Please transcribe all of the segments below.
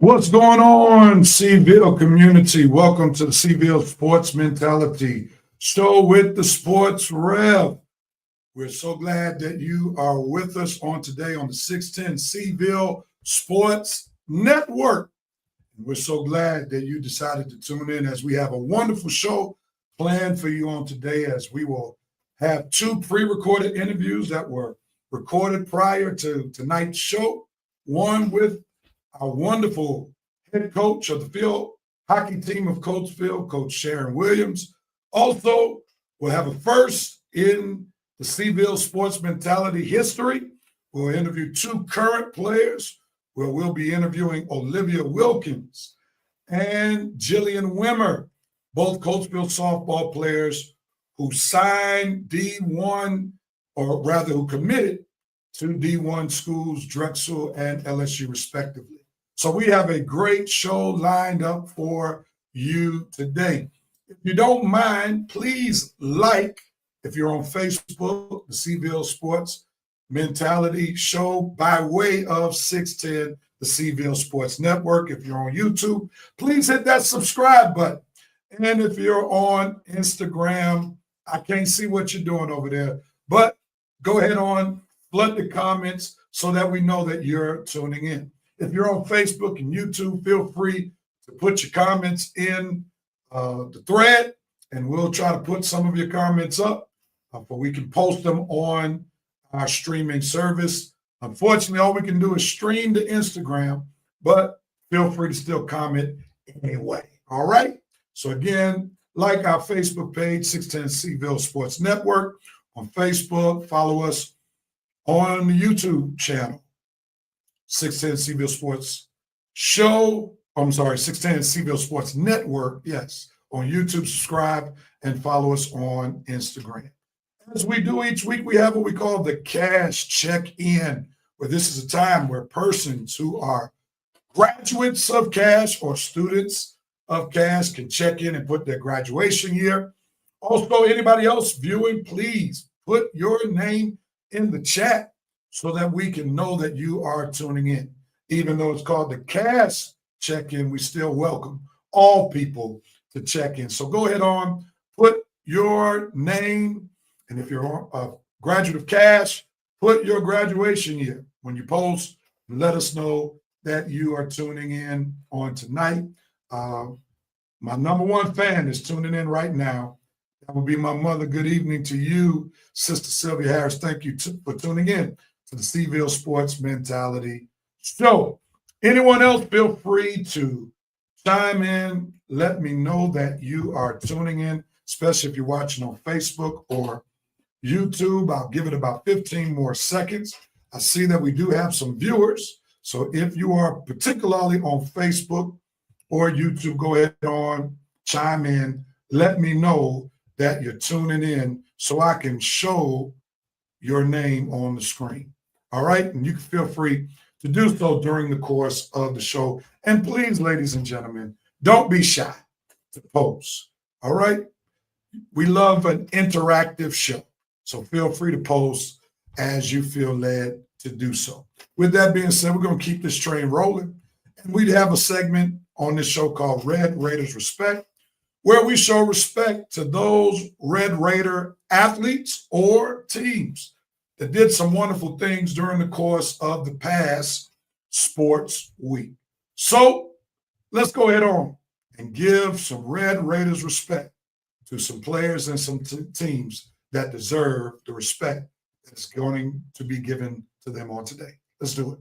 What's going on, Seville community? Welcome to the Seville Sports Mentality Show with the Sports Rev. We're so glad that you are with us on today on the 610 Seville Sports Network. We're so glad that you decided to tune in as we have a wonderful show planned for you on today, as we will have two pre-recorded interviews that were recorded prior to tonight's show. One with our wonderful head coach of the field hockey team of Coatesville, Coach Sharon Williams. Also, we'll have a first in the Seville Sports Mentality history. We'll interview two current players, where we'll be interviewing Olivia Wilkins and Jillian Wimmer, both Coatesville softball players who signed D1, or rather who committed to D1 schools, Drexel and LSU respectively. So we have a great show lined up for you today. If you don't mind, please like, if you're on Facebook, the Seville Sports Mentality Show by way of 610, the Seville Sports Network. If you're on YouTube, please hit that subscribe button. And if you're on Instagram, I can't see what you're doing over there, but go ahead on, flood the comments so that we know that you're tuning in. If you're on Facebook and YouTube, feel free to put your comments in the thread, and we'll try to put some of your comments up, but we can post them on our streaming service. Unfortunately, all we can do is stream to Instagram, but feel free to still comment anyway. All right? So again, like our Facebook page, 610 Seville Sports Network on Facebook. Follow us on the YouTube channel, 610 Seville Sports Show. 610 Seville Sports Network. Yes, on YouTube. Subscribe and follow us on Instagram. As we do each week, we have what we call the Cash Check-In, where this is a time where persons who are graduates of Cash or students of Cash can check in and put their graduation year. Also, anybody else viewing, please put your name in the chat so that we can know that you are tuning in. Even though it's called the Cash Check-In, we still welcome all people to check in. So go ahead on, put your name, and if you're a graduate of Cash, put your graduation year. When you post, let us know that you are tuning in on tonight. My number one fan is tuning in right now. That will be my mother. Good evening to you, Sister Sylvia Harris. Thank you for tuning in to the Seville Sports Mentality Show. Anyone else, feel free to chime in. Let me know that you are tuning in, especially if you're watching on Facebook or YouTube. I'll give it about 15 more seconds. I see that we do have some viewers. So if you are particularly on Facebook or YouTube, go ahead on, chime in. Let me know that you're tuning in so I can show your name on the screen. All right? And you can feel free to do so during the course of the show. And please, ladies and gentlemen, don't be shy to post. All right? We love an interactive show. So feel free to post as you feel led to do so. With that being said, we're going to keep this train rolling. And we have a segment on this show called Red Raiders Respect, where we show respect to those Red Raider athletes or teams that did some wonderful things during the course of the past sports week. So let's go ahead on and give some Red Raiders respect to some players and some teams that deserve the respect that's going to be given to them on today. Let's do it.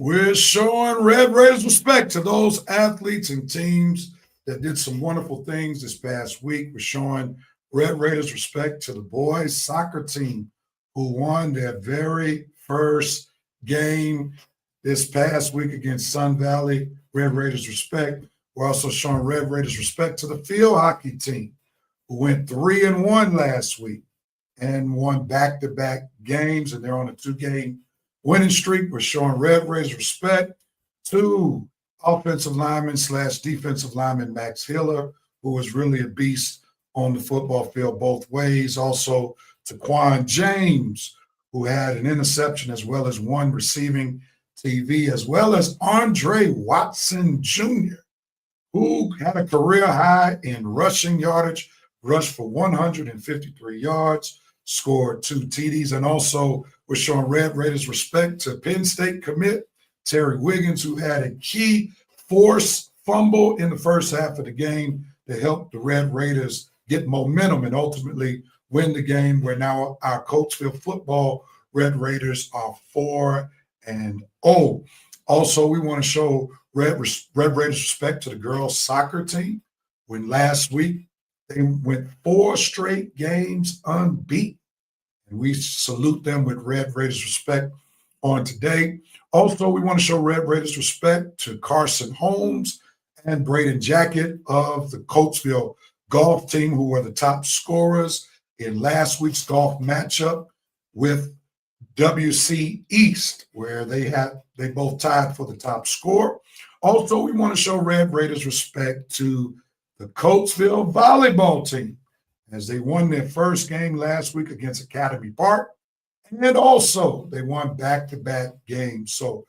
We're showing Red Raiders respect to those athletes and teams that did some wonderful things this past week. We're showing Red Raiders respect to the boys soccer team who won their very first game this past week against Sun Valley. Red Raiders respect. We're also showing Red Raiders respect to the field hockey team who went 3-1 last week and won back-to-back games, and they're on a 2-game winning streak. We're showing Red Raiders respect to offensive lineman / defensive lineman Max Hiller, who was really a beast on the football field both ways. Also to Quan James, who had an interception as well as one receiving TV, as well as Andre Watson Jr., who had a career high in rushing yardage, rushed for 153 yards, scored 2 TDs, and also we're showing Red Raiders respect to Penn State commit Terry Wiggins, who had a key forced fumble in the first half of the game to help the Red Raiders get momentum and ultimately win the game, where now our Coatesville football Red Raiders are 4-0. Also, we want to show Red Raiders respect to the girls soccer team, when last week they went 4 straight games unbeaten. And we salute them with Red Raiders respect on today. Also, we want to show Red Raiders respect to Carson Holmes and Braden Jacket of the Coatesville golf team, who were the top scorers in last week's golf matchup with WC East, where they both tied for the top score. Also, we want to show Red Raiders respect to the Coatesville volleyball team, as they won their first game last week against Academy Park. And also, they won back-to-back games. So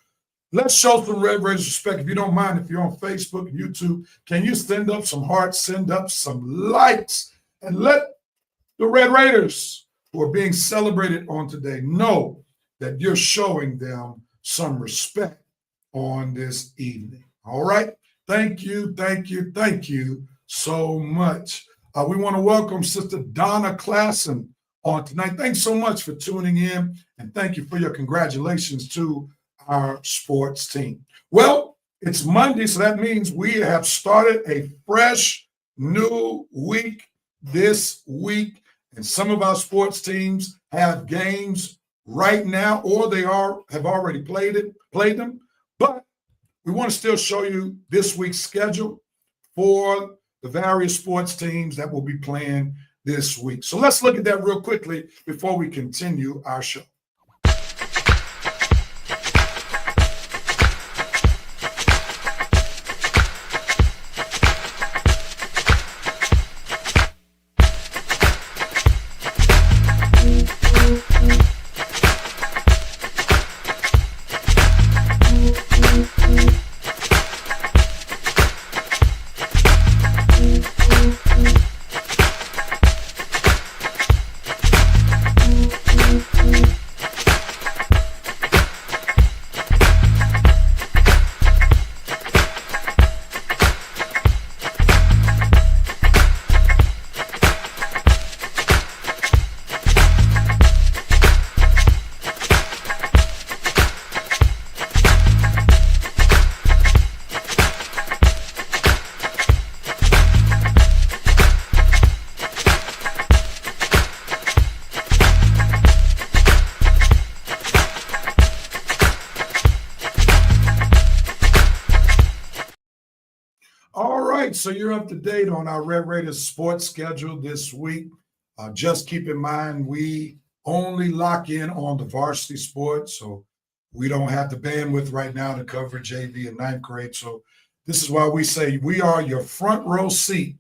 let's show some Red Raiders respect. If you don't mind, if you're on Facebook and YouTube, can you send up some hearts, send up some likes, and let the Red Raiders who are being celebrated on today know that you're showing them some respect on this evening. All right? Thank you so much. We want to welcome Sister Donna Klassen on tonight. Thanks so much for tuning in, and thank you for your congratulations to our sports team. Well, it's Monday, so that means we have started a fresh new week this week, and some of our sports teams have games right now, or they have already played them. But we want to still show you this week's schedule for the various sports teams that will be playing this week. So let's look at that real quickly before we continue our show. So you're up to date on our Red Raiders sports schedule this week. Just keep in mind, we only lock in on the varsity sports, so we don't have the bandwidth right now to cover JV and ninth grade. So this is why we say we are your front row seat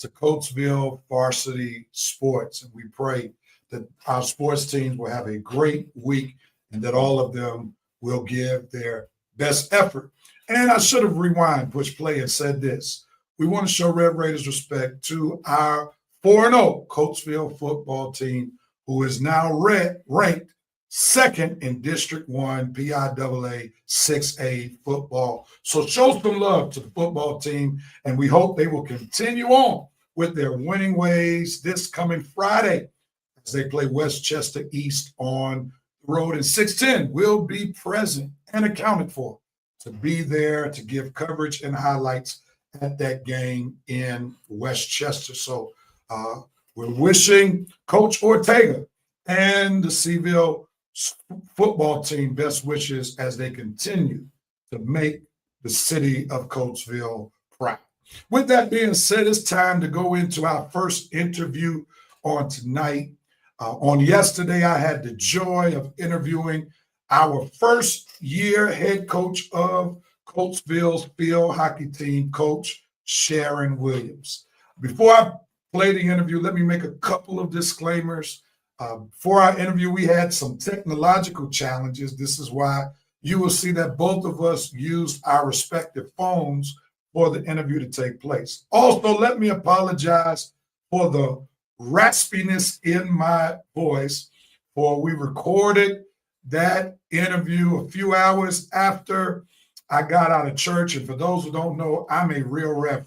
to Coatesville varsity sports. And we pray that our sports teams will have a great week and that all of them will give their best effort. And I should have rewind, push play, and said this. We want to show Red Raiders respect to our 4-0 Coatesville football team, who is now ranked second in District 1 PIAA 6A football. So show some love to the football team, and we hope they will continue on with their winning ways this coming Friday as they play Westchester East on the road. And 610 will be present and accounted for to be there to give coverage and highlights at that game in Westchester. So we're wishing Coach Ortega and the Seville football team best wishes as they continue to make the city of Coatesville proud. With that being said, it's time to go into our first interview on tonight. On yesterday, I had the joy of interviewing our first year head coach of Coatesville's field hockey team, Coach Sharon Williams. Before I play the interview, let me make a couple of disclaimers. For our interview, we had some technological challenges. This is why you will see that both of us used our respective phones for the interview to take place. Also, let me apologize for the raspiness in my voice, for we recorded that interview a few hours after I got out of church. And for those who don't know, I'm a real reverend,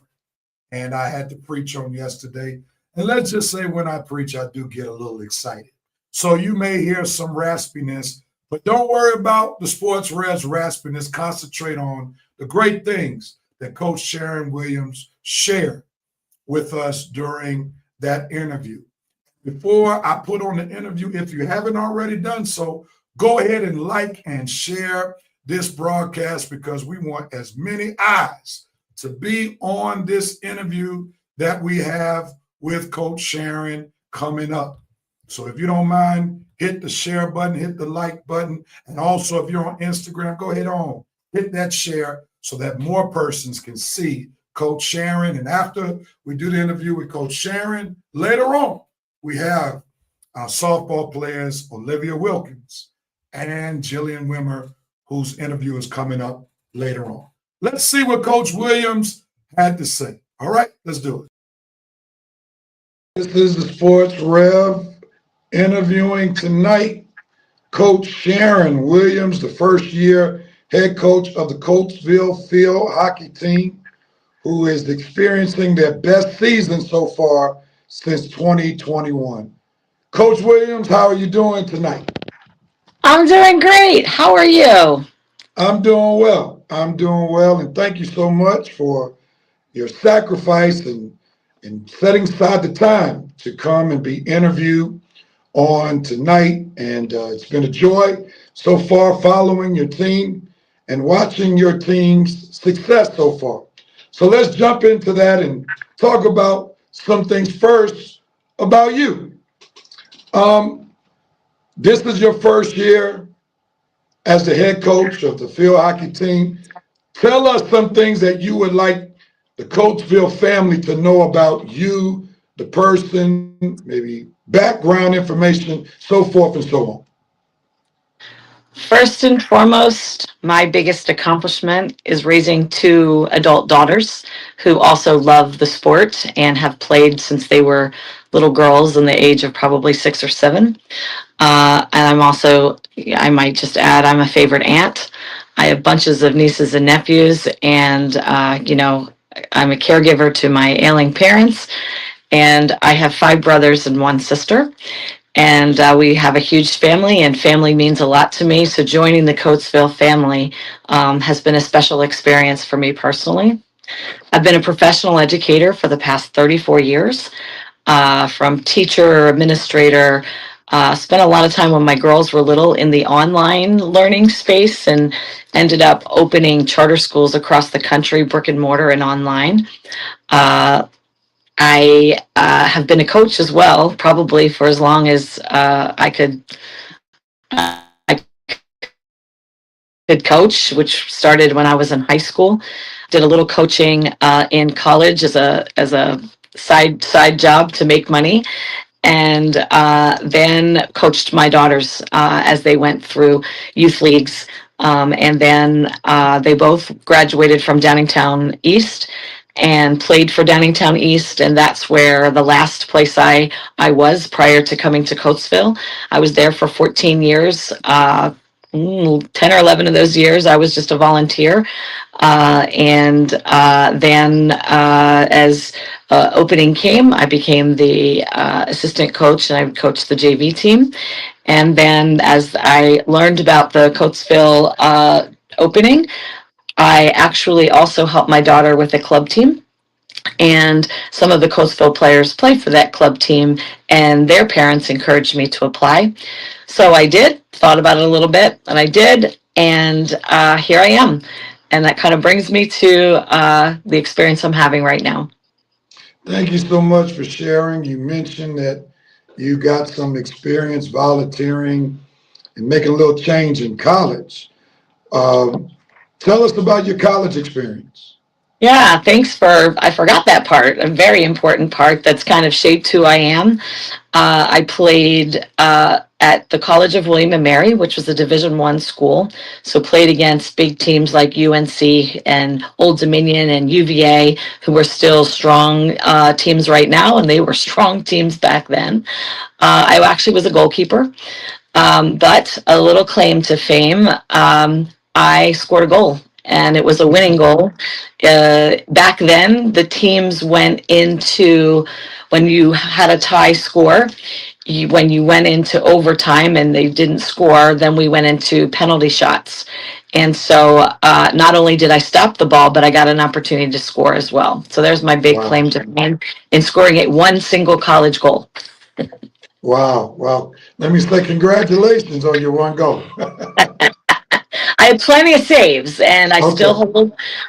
and I had to preach on yesterday. And let's just say when I preach, I do get a little excited. So you may hear some raspiness, but don't worry about the Sports Rev's raspiness. Concentrate on the great things that Coach Sharon Williams shared with us during that interview. Before I put on the interview, if you haven't already done so, go ahead and like and share this broadcast, because we want as many eyes to be on this interview that we have with Coach Sharon coming up. So if you don't mind, hit the share button, hit the like button. And also, if you're on Instagram, go ahead on, hit that share so that more persons can see Coach Sharon. And after we do the interview with Coach Sharon, later on, we have our softball players, Olivia Wilkins and Jillian Wimmer, whose interview is coming up later on. Let's see what Coach Williams had to say. All right, let's do it. This is the Sports Rev interviewing tonight Coach Sharon Williams, the first year head coach of the Coatesville field hockey team, who is experiencing their best season so far since 2021. Coach Williams, how are you doing tonight? I'm doing great. How are you? I'm doing well. I'm doing well, and thank you so much for your sacrifice and setting aside the time to come and be interviewed on tonight. And it's been a joy so far following your team and watching your team's success so far. So let's jump into that and talk about some things first about you. This is your first year as the head coach of the field hockey team. Tell us some things that you would like the Coatesville family to know about you, the person, maybe background information, so forth and so on. First and foremost, my biggest accomplishment is raising two adult daughters who also love the sport and have played since they were little girls in the age of probably 6 or 7. And I'm also, I might just add, I'm a favorite aunt. I have bunches of nieces and nephews, and, I'm a caregiver to my ailing parents, and I have 5 brothers and 1 sister. And we have a huge family, and family means a lot to me. So joining the Coatesville family has been a special experience for me personally. I've been a professional educator for the past 34 years, from teacher, administrator. Spent a lot of time when my girls were little in the online learning space, and ended up opening charter schools across the country, brick and mortar and online. I have been a coach as well, probably for as long as I could coach, which started when I was in high school. Did a little coaching in college as a side job to make money, and then coached my daughters as they went through youth leagues. And then they both graduated from Downingtown East and played for Downingtown East, and that's where the last place I was prior to coming to Coatesville. I was there for 14 years. 10 or 11 of those years, I was just a volunteer. And then as opening came, I became the assistant coach, and I would coach the JV team. And then as I learned about the Coatesville opening, I actually also helped my daughter with a club team. And some of the Coatesville players play for that club team, and their parents encouraged me to apply. So I did, thought about it a little bit, and I did, and here I am. And that kind of brings me to the experience I'm having right now. Thank you so much for sharing. You mentioned that you got some experience volunteering and making a little change in college. Um, Tell us about your college experience. Yeah, thanks for, I forgot that part, a very important part that's kind of shaped who I am. I played at the College of William and Mary, which was a Division I school. So played against big teams like UNC and Old Dominion and UVA, who were still strong teams right now, and they were strong teams back then. I actually was a goalkeeper, but a little claim to fame. I scored a goal, and it was a winning goal. Back then, the teams went into, when you had a tie score, when you went into overtime and they didn't score, then we went into penalty shots. And so not only did I stop the ball, but I got an opportunity to score as well. So there's my big Wow. claim to fame in scoring one single college goal. Wow. Well, let me say congratulations on your one goal. I had plenty of saves, and Okay.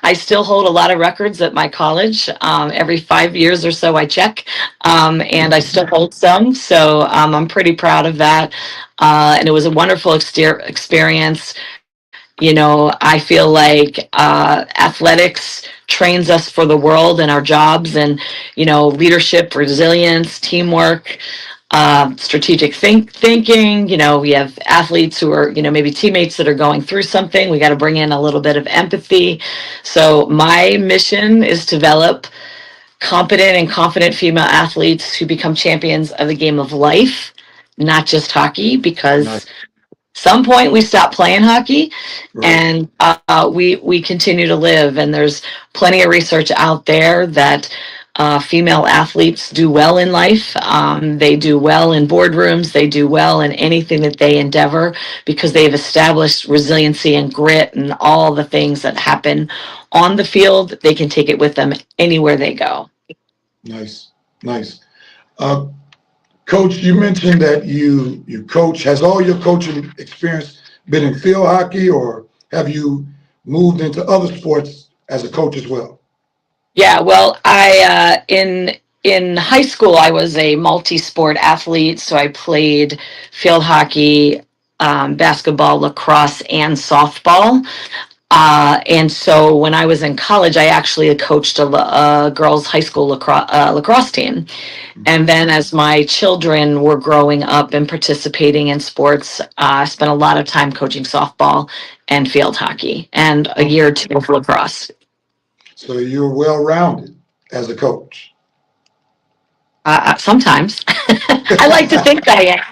I still hold a lot of records at my college. Every 5 years or so, I check, and I still hold some. So I'm pretty proud of that. And it was a wonderful experience. You know, I feel like athletics trains us for the world and our jobs, and leadership, resilience, teamwork, strategic thinking. We have athletes who are, maybe teammates that are going through something. We got to bring in a little bit of empathy. So my mission is to develop competent and confident female athletes who become champions of the game of life, not just hockey, Nice. because some point we stop playing hockey, Right. and we continue to live. And there's plenty of research out there that female athletes do well in life. They do well in boardrooms. They do well in anything that they endeavor, because they've established resiliency and grit and all the things that happen on the field. They can take it with them anywhere they go. Nice. Nice. Uh, Coach, you mentioned that you coach. Has all your coaching experience been in field hockey, or have you moved into other sports as a coach as well? Yeah, well, I in high school I was a multi-sport athlete, so I played field hockey, basketball, lacrosse, and softball. And so when I was in college, I actually coached a girls' high school lacrosse team. And then as my children were growing up and participating in sports, I spent a lot of time coaching softball and field hockey, and a year or two of lacrosse. So you're well rounded as a coach. Sometimes. I like to think I am.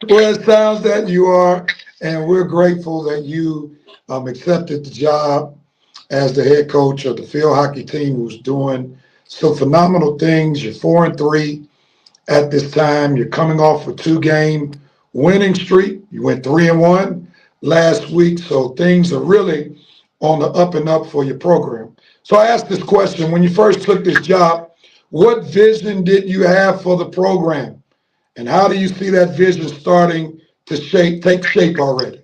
Well, it sounds that you are, and we're grateful that you accepted the job as the head coach of the field hockey team, who's doing some phenomenal things. You're 4-3 at this time. You're coming off a 2-game winning streak. You went 3-1 last week, so things are really on the up and up for your program. So I asked this question: when you first took this job, what vision did you have for the program? And how do you see that vision starting to take shape already?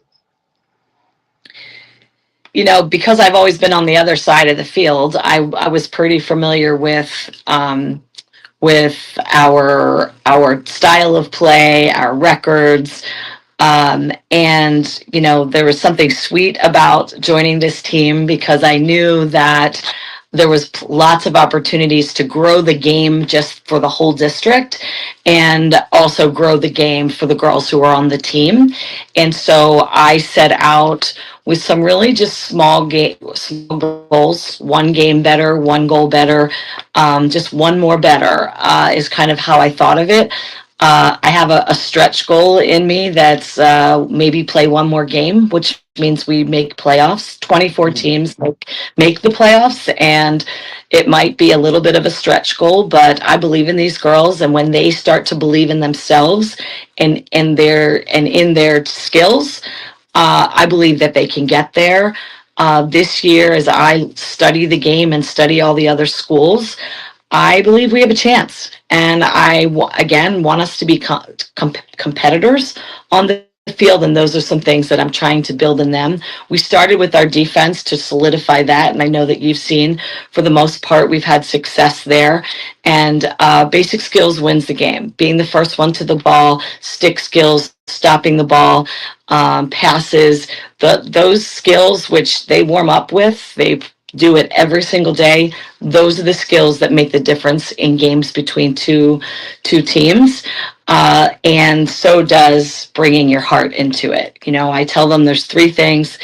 Because I've always been on the other side of the field, I was pretty familiar with our style of play, our records. And there was something sweet about joining this team, because I knew that there was lots of opportunities to grow the game just for the whole district, and also grow the game for the girls who are on the team. And so I set out with some really just small goals: one game better, one goal better, just one more better, is kind of how I thought of it. I have a stretch goal in me that's maybe play one more game, which means we make playoffs. 24 teams make the playoffs, and it might be a little bit of a stretch goal, but I believe in these girls, and when they start to believe in themselves and in their skills, I believe that they can get there. This year, as I study the game and study all the other schools, I believe we have a chance. And again, want us to be competitors on the field. And those are some things that I'm trying to build in them. We started with our defense to solidify that. And I know that you've seen, for the most part, we've had success there. And basic skills wins the game. Being the first one to the ball, stick skills, stopping the ball, passes, those skills which they warm up with, they do it every single day. Those are the skills that make the difference in games between two teams. And so does bringing your heart into it. You know, I tell them there's 3 things.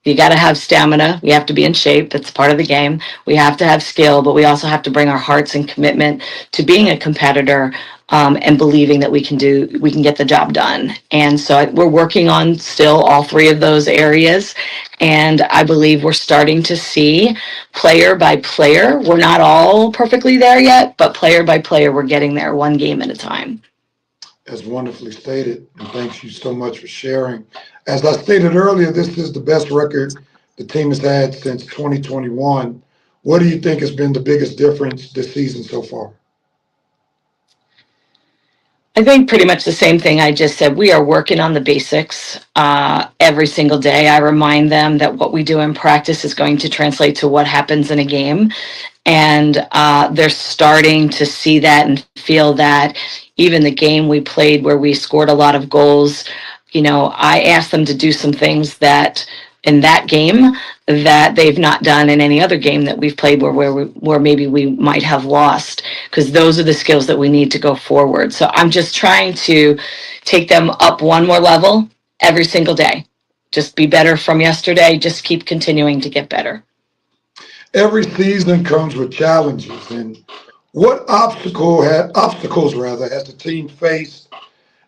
You got to have stamina. We have to be in shape. That's part of the game. We have to have skill, but we also have to bring our hearts and commitment to being a competitor, and believing that we can get the job done. And so we're working on still all 3 of those areas. And I believe we're starting to see player by player. We're not all perfectly there yet, but player by player, we're getting there one game at a time. As wonderfully stated, and thanks you so much for sharing. As I stated earlier, this is the best record the team has had since 2021. What do you think has been the biggest difference this season so far? I think pretty much the same thing I just said. We are working on the basics every single day. I remind them that what we do in practice is going to translate to what happens in a game. And they're starting to see that and feel that. Even the game we played where we scored a lot of goals, you know, I asked them to do some things that in that game that they've not done in any other game that we've played where maybe we might have lost, because those are the skills that we need to go forward. So I'm just trying to take them up one more level every single day. Just be better from yesterday. Just keep continuing to get better. Every season comes with challenges, and what obstacles has the team faced,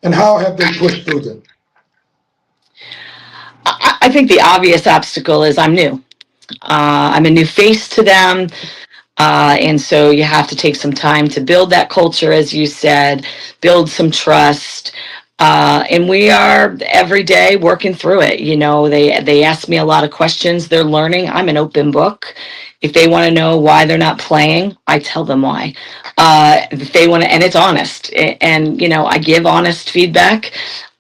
and how have they pushed through them? I think the obvious obstacle is I'm new. I'm a new face to them. And so you have to take some time to build that culture, as you said, build some trust. And we are every day working through it. You know, they ask me a lot of questions. They're learning. I'm an open book. If they want to know why they're not playing, I tell them why. If they want to, and it's honest. And, you know, I give honest feedback.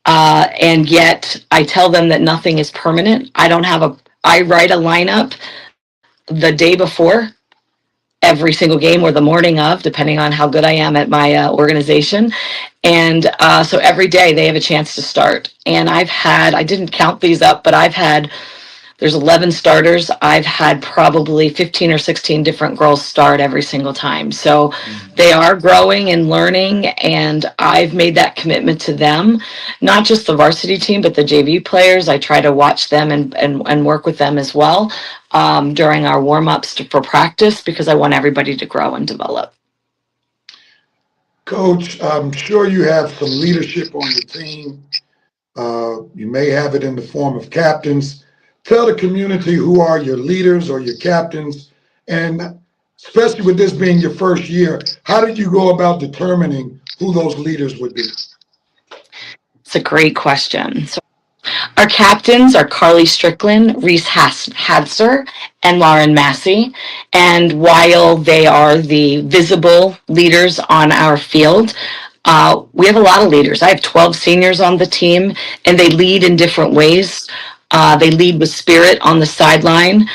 And yet I tell them that nothing is permanent. I write a lineup the day before every single game, or the morning of, depending on how good I am at my organization. And so every day they have a chance to start. And I didn't count these up, but there's 11 starters. I've had probably 15 or 16 different girls start every single time. So they are growing and learning, and I've made that commitment to them, not just the varsity team, but the JV players. I try to watch them and work with them as well during our warm-ups for practice, because I want everybody to grow and develop. Coach, I'm sure you have some leadership on your team. You may have it in the form of captains. Tell the community who are your leaders or your captains, and especially with this being your first year, how did you go about determining who those leaders would be? It's a great question. So our captains are Carly Strickland, Reese Hadser, and Lauren Massey. And while they are the visible leaders on our field, we have a lot of leaders. I have 12 seniors on the team, and they lead in different ways. They lead with spirit on the sideline.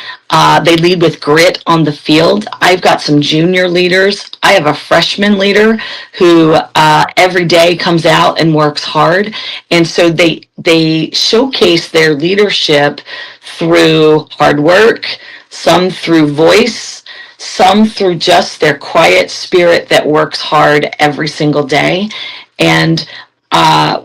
They lead with grit on the field. I've got some junior leaders. I have a freshman leader who every day comes out and works hard. And so they showcase their leadership through hard work, some through voice, some through just their quiet spirit that works hard every single day. And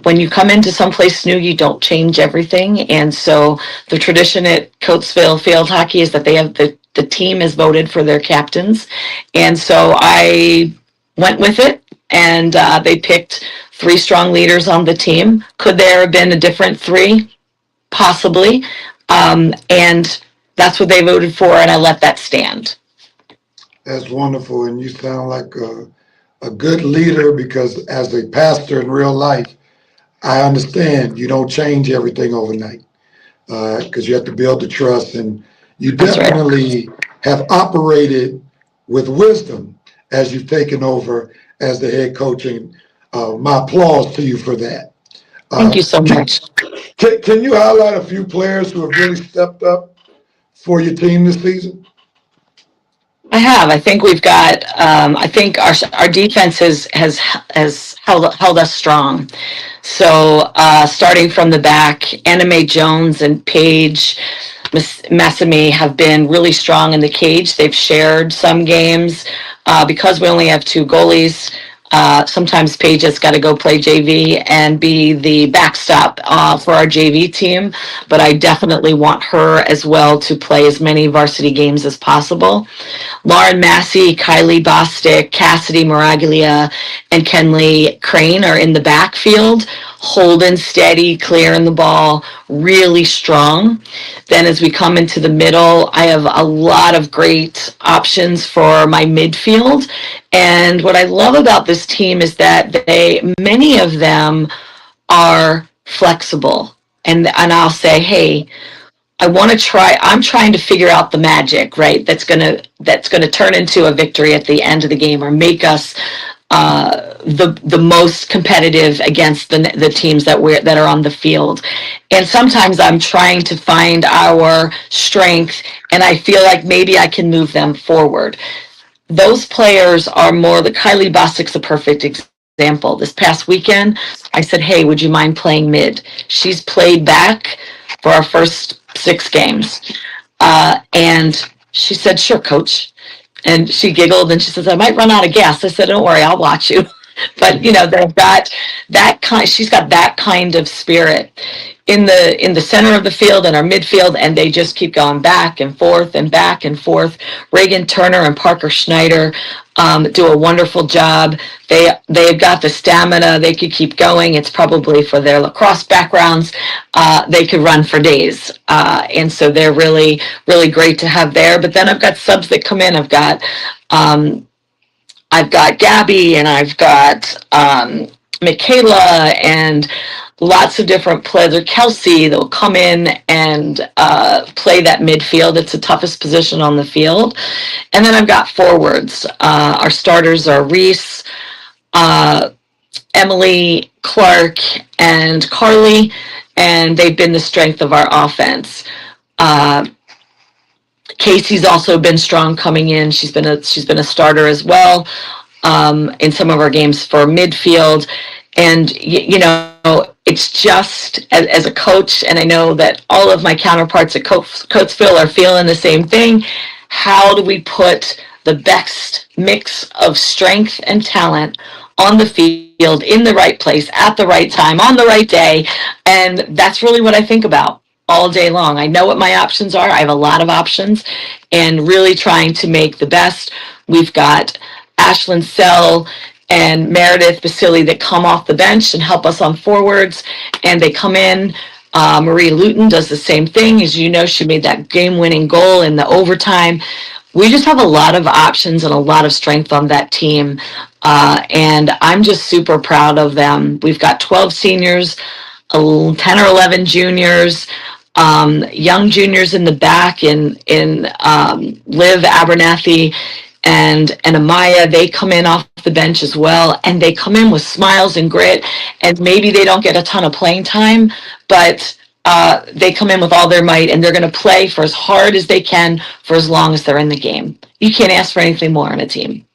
when you come into someplace new, you don't change everything. And so the tradition at Coatesville Field Hockey is that they have the team is voted for their captains. And so I went with it. and they picked 3 strong leaders on the team. Could there have been a different 3? Possibly. And that's what they voted for, and I let that stand. That's wonderful, and you sound like a good leader, because as a pastor in real life, I understand you don't change everything overnight, because you have to build the trust, and you That's right. definitely have operated with wisdom as you've taken over as the head coach, and my applause to you for that. Thank you so much. Can you highlight a few players who have really stepped up for your team this season? I have. I think we've got. I think our defense has held us strong. So starting from the back, Anime Jones and Paige Massamy have been really strong in the cage. They've shared some games because we only have 2 goalies. Sometimes Paige has got to go play JV and be the backstop for our JV team, but I definitely want her as well to play as many varsity games as possible. Lauren Massey, Kylie Bostic, Cassidy Miraglia, and Kenley Crane are in the backfield, holding steady, clearing the ball, really strong. Then as we come into the middle, I have a lot of great options for my midfield. And what I love about this team is that many of them are flexible. And I'll say, hey, I'm trying to figure out the magic, right? That's gonna turn into a victory at the end of the game, or make us the most competitive against the teams that are on the field. And sometimes I'm trying to find our strength, and I feel like maybe I can move them forward. Those players are more. The Kylie Bostic's a perfect example. This past weekend, I said, hey, would you mind playing mid? She's played back for our first 6 games. And she said, sure, coach. And she giggled and she says, I might run out of gas. I said, don't worry, I'll watch you. But they've got that kind. She's got that kind of spirit in the center of the field and our midfield, and they just keep going back and forth and back and forth. Reagan Turner and Parker Schneider do a wonderful job. They've got the stamina. They could keep going. It's probably for their lacrosse backgrounds. They could run for days, and so they're really really great to have there. But then I've got subs that come in. I've got Gabby, and I've got Michaela, and lots of different players. Or Kelsey, they'll come in and play that midfield. It's the toughest position on the field. And then I've got forwards. Our starters are Reese, Emily, Clark, and Carly, and they've been the strength of our offense. Casey's also been strong coming in. She's been a starter as well in some of our games for midfield. And it's just as a coach, and I know that all of my counterparts at Coatesville are feeling the same thing. How do we put the best mix of strength and talent on the field, in the right place, at the right time, on the right day? And that's really what I think about all day long. I know what my options are. I have a lot of options, and really trying to make the best. We've got Ashlyn Sell and Meredith Basili that come off the bench and help us on forwards, and they come in. Marie Luton does the same thing. As you know, she made that game-winning goal in the overtime. We just have a lot of options and a lot of strength on that team, and I'm just super proud of them. We've got 12 seniors, 10 or 11 juniors, young juniors in the back in Liv Abernathy and Amaya. They come in off the bench as well, and they come in with smiles and grit, and maybe they don't get a ton of playing time, but they come in with all their might, and they're going to play for as hard as they can for as long as they're in the game. You can't ask for anything more on a team.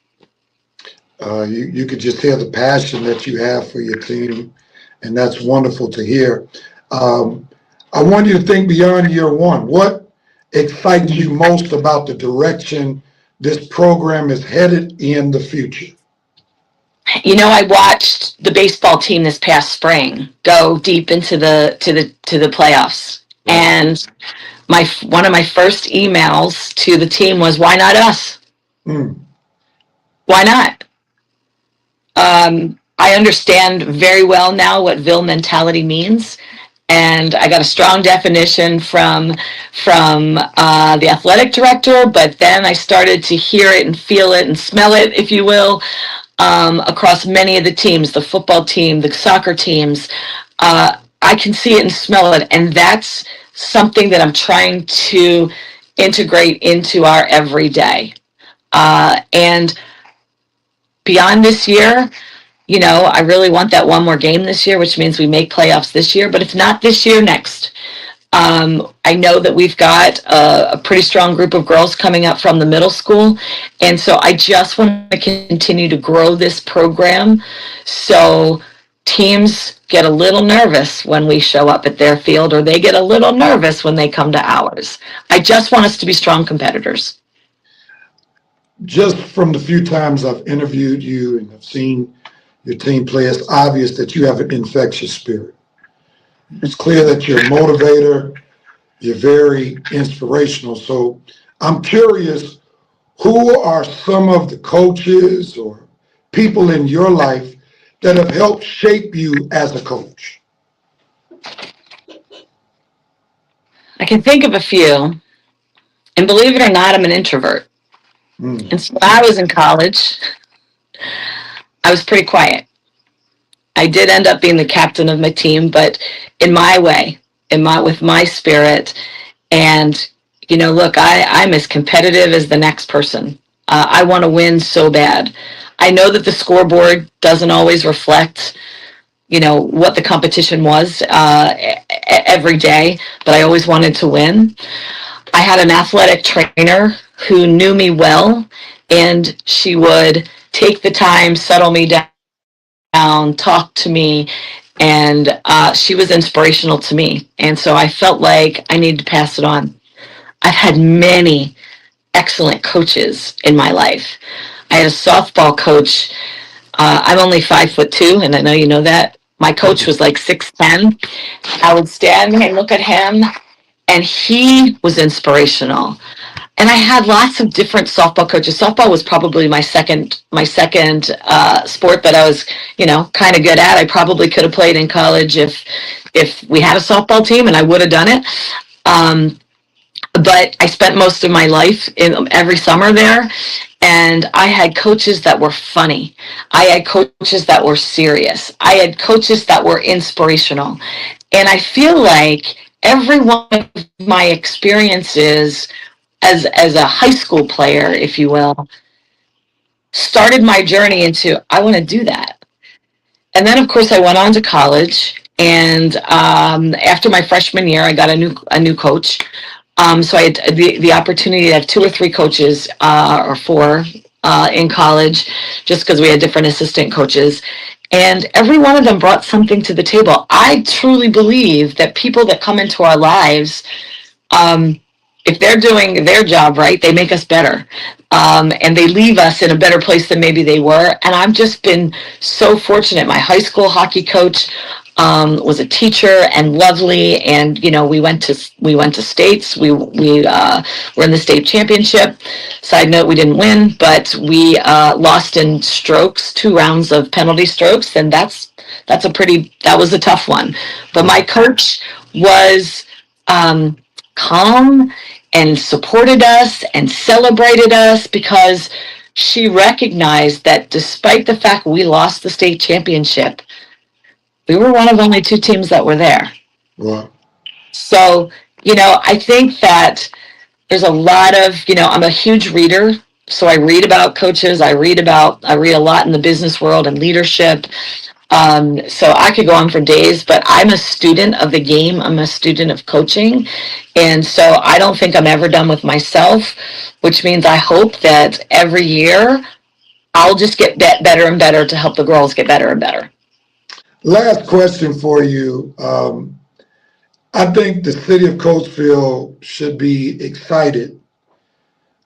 You could just hear the passion that you have for your team, and that's wonderful to hear. I want you to think beyond year one. What excites you most about the direction this program is headed in the future? I watched the baseball team this past spring go deep into the playoffs, and one of my first emails to the team was, "Why not us? Mm. Why not?" I understand very well now what Ville mentality means, and I got a strong definition from the athletic director. But then I started to hear it and feel it and smell it, if you will, across many of the teams, the football team, the soccer teams. I can see it and smell it, and that's something that I'm trying to integrate into our everyday. And beyond this year, I really want that one more game this year, which means we make playoffs this year. But if not this year, next. I know that we've got a pretty strong group of girls coming up from the middle school. And so I just want to continue to grow this program so teams get a little nervous when we show up at their field, or they get a little nervous when they come to ours. I just want us to be strong competitors. Just from the few times I've interviewed you and I've seen your team play, it's obvious that you have an infectious spirit. It's clear that you're a motivator, you're very inspirational. So I'm curious, who are some of the coaches or people in your life that have helped shape you as a coach? I can think of a few. And believe it or not, I'm an introvert. And so when I was in college, I was pretty quiet. I did end up being the captain of my team, but in my way, with my spirit. And look, I'm as competitive as the next person. I want to win so bad. I know that the scoreboard doesn't always reflect what the competition was every day, but I always wanted to win. I had an athletic trainer who knew me well, and she would take the time, settle me down, talk to me, and she was inspirational to me. And so I felt like I needed to pass it on. I've had many excellent coaches in my life. I had a softball coach. I'm only 5'2", and I know you know that. My coach was like 6'10". I would stand and look at him, and he was inspirational. And I had lots of different softball coaches. Softball was probably my second sport that I was, kind of good at. I probably could have played in college if we had a softball team, and I would have done it. But I spent most of my life in every summer there, and I had coaches that were funny. I had coaches that were serious. I had coaches that were inspirational. And I feel like every one of my experiences as a high school player, if you will, started my journey into, I want to do that. And then, of course, I went on to college, and after my freshman year, I got a new coach. So I had the opportunity to have 2 or 3 coaches, or 4, in college, just because we had different assistant coaches. And every one of them brought something to the table. I truly believe that people that come into our lives, if they're doing their job right, they make us better. And they leave us in a better place than maybe they were. And I've just been so fortunate. My high school hockey coach was a teacher and lovely, and we went to states. We were in the state championship. Side note, we didn't win, but we lost in strokes, 2 rounds of penalty strokes, and that was a tough one. But my coach was calm and supported us and celebrated us, because she recognized that despite the fact we lost the state championship, we were one of only 2 teams that were there. Wow. So, I think that there's a lot of, I'm a huge reader. So I read about coaches. I read a lot in the business world and leadership. So I could go on for days, but I'm a student of the game. I'm a student of coaching. And so I don't think I'm ever done with myself, which means I hope that every year I'll just get better and better to help the girls get better and better. Last question for you. I think the city of Coatesville should be excited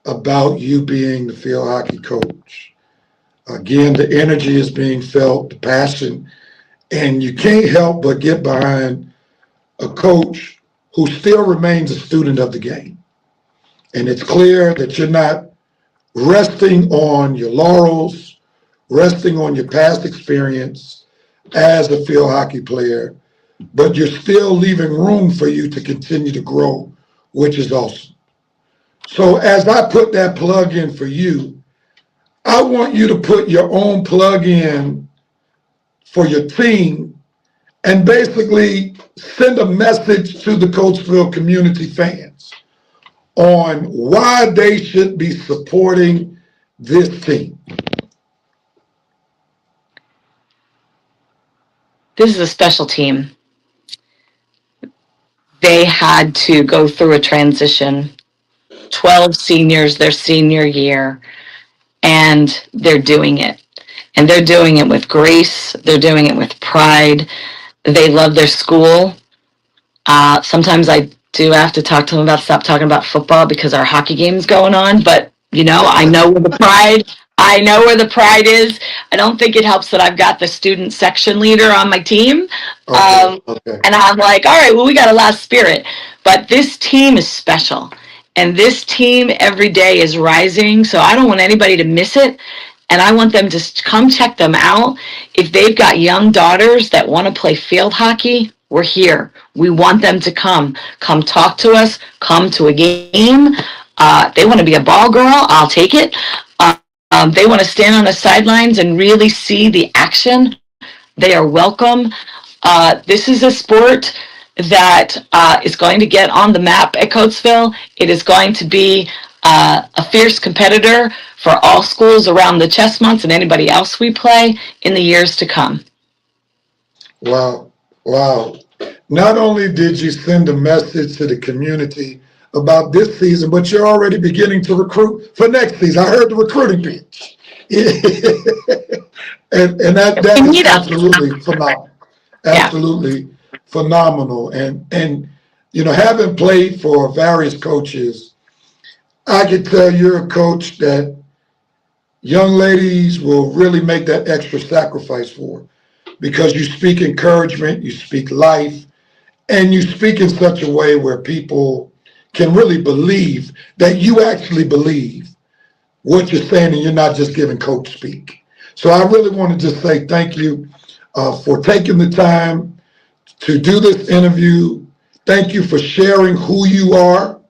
about you being the field hockey coach. Again, the energy is being felt, the passion, and you can't help but get behind a coach who still remains a student of the game. And it's clear that you're not resting on your laurels resting on your past experience as a field hockey player, but you're still leaving room for you to continue to grow, which is awesome. So as I put that plug in for you, I want you to put your own plug in for your team and basically send a message to the Coatesville community fans on why they should be supporting this team. This is a special team. They had to go through a transition. 12 seniors their senior year, and they're doing it. And they're doing it with grace. They're doing it with pride. They love their school. Sometimes I do have to talk to them about stop talking about football because our hockey game's going on. But I know where the pride. I know where the pride is. I don't think it helps that I've got the student section leader on my team. Okay. And I'm like, all right, well, we got a lot of spirit. But this team is special. And this team every day is rising. So I don't want anybody to miss it. And I want them to come check them out. If they've got young daughters that want to play field hockey, we're here. We want them to come talk to us, come to a game. They want to be a ball girl, I'll take it. They want to stand on the sidelines and really see the action. They are welcome. This is a sport that is going to get on the map at Coatesville. It is going to be a fierce competitor for all schools around the Chestnuts and anybody else we play in the years to come. Wow. Not only did you send a message to the community about this season, but you're already beginning to recruit for next season. I heard the recruiting pitch. and that is absolutely phenomenal. Absolutely phenomenal. And having played for various coaches, I can tell you're a coach that young ladies will really make that extra sacrifice for, because you speak encouragement, you speak life, and you speak in such a way where people can really believe that you actually believe what you're saying and you're not just giving coach speak. So I really want to just say thank you for taking the time to do this interview. Thank you for sharing who you are.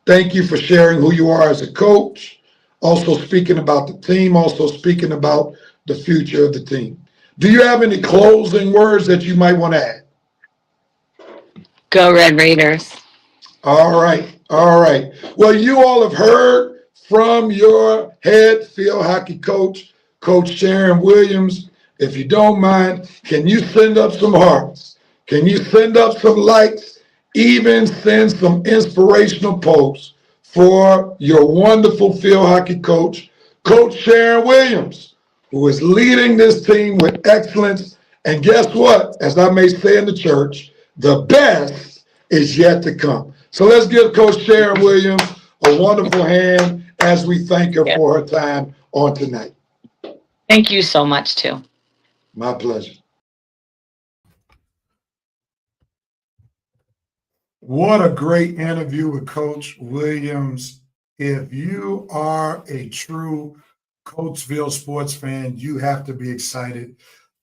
Thank you for sharing who you are as a coach, also speaking about the team, also speaking about the future of the team. Do you have any closing words that you might want to add? Go Red Raiders. All right. Well, you all have heard from your head field hockey coach, Coach Sharon Williams. If you don't mind, can you send up some hearts? Can you send up some likes? Even send some inspirational posts for your wonderful field hockey coach, Coach Sharon Williams, who is leading this team with excellence. And guess what? As I may say in the church, the best is yet to come. So let's give Coach Sharon Williams a wonderful hand as we thank her for her time on tonight. Thank you so much, too. My pleasure. What a great interview with Coach Williams. If you are a true Coatesville sports fan, you have to be excited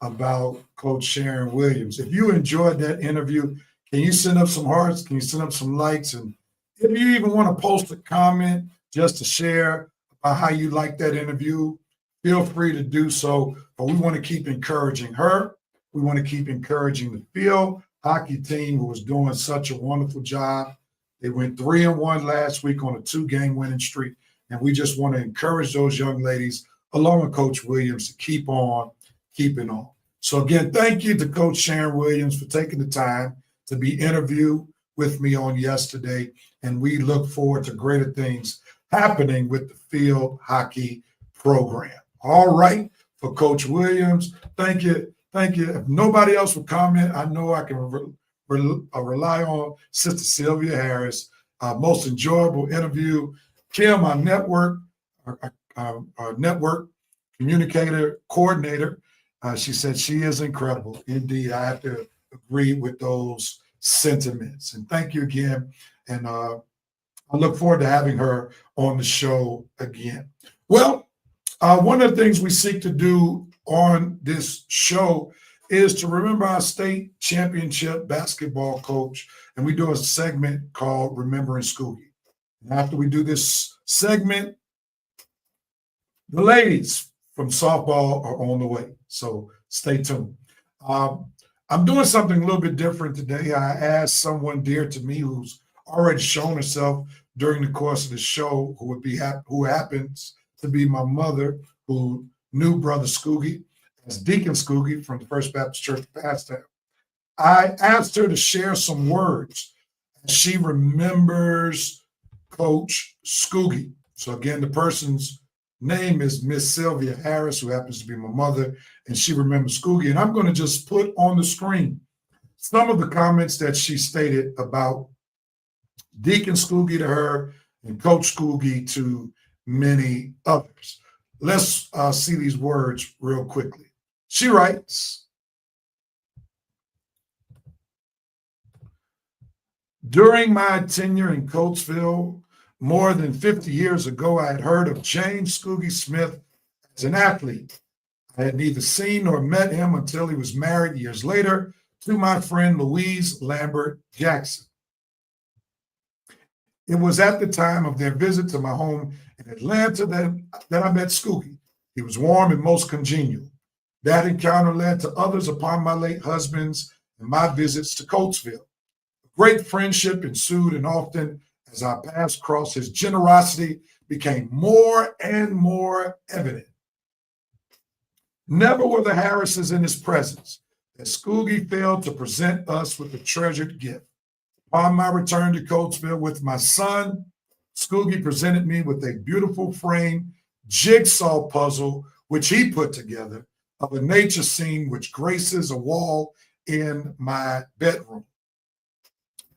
about Coach Sharon Williams. If you enjoyed that interview, can you send up some hearts? Can you send up some likes? And if you even want to post a comment just to share about how you like that interview, feel free to do so. But we want to keep encouraging her. We want to keep encouraging the field hockey team, who was doing such a wonderful job. They went 3-1 last week on a 2-game winning streak. And we just want to encourage those young ladies, along with Coach Williams, to keep on keeping on. So again, thank you to Coach Sharon Williams for taking the time to be interviewed with me on yesterday. And we look forward to greater things happening with the field hockey program. All right, for Coach Williams, thank you. If nobody else will comment, I know I can rely on Sister Sylvia Harris. Most enjoyable interview. Kim, our network communicator coordinator, she said she is incredible. Indeed, I have to agree with those sentiments. And thank you again. And I look forward to having her on the show again. Well, One of the things we seek to do on this show is to remember our state championship basketball coach, and we do a segment called Remembering Scoogie. And after we do this segment, the ladies from softball are on the way, so stay tuned. I'm doing something a little bit different today. I asked someone dear to me who's already shown herself during the course of the show, who happens to be my mother, who knew Brother Scoogie as Deacon Scoogie from the First Baptist Church of Pastor. I asked her to share some words. She remembers Coach Scoogie. So again, the person's name is Miss Sylvia Harris, who happens to be my mother, and she remembers Scoogie. And I'm going to just put on the screen some of the comments that she stated about Deacon Scoogie to her and Coach Scoogie to many others. Let's see these words real quickly. She writes, during my tenure in Coatesville, more than 50 years ago, I had heard of James Scoogie Smith as an athlete. I had neither seen nor met him until he was married years later to my friend Louise Lambert Jackson. It was at the time of their visit to my home in Atlanta that I met Scoogie. He was warm and most congenial. That encounter led to others upon my late husband's and my visits to Coatesville. Great friendship ensued, and often as our paths crossed, his generosity became more and more evident. Never were the Harrises in his presence that Scoogie failed to present us with a treasured gift. Upon my return to Coatesville with my son, Scoogie presented me with a beautiful frame jigsaw puzzle, which he put together, of a nature scene which graces a wall in my bedroom.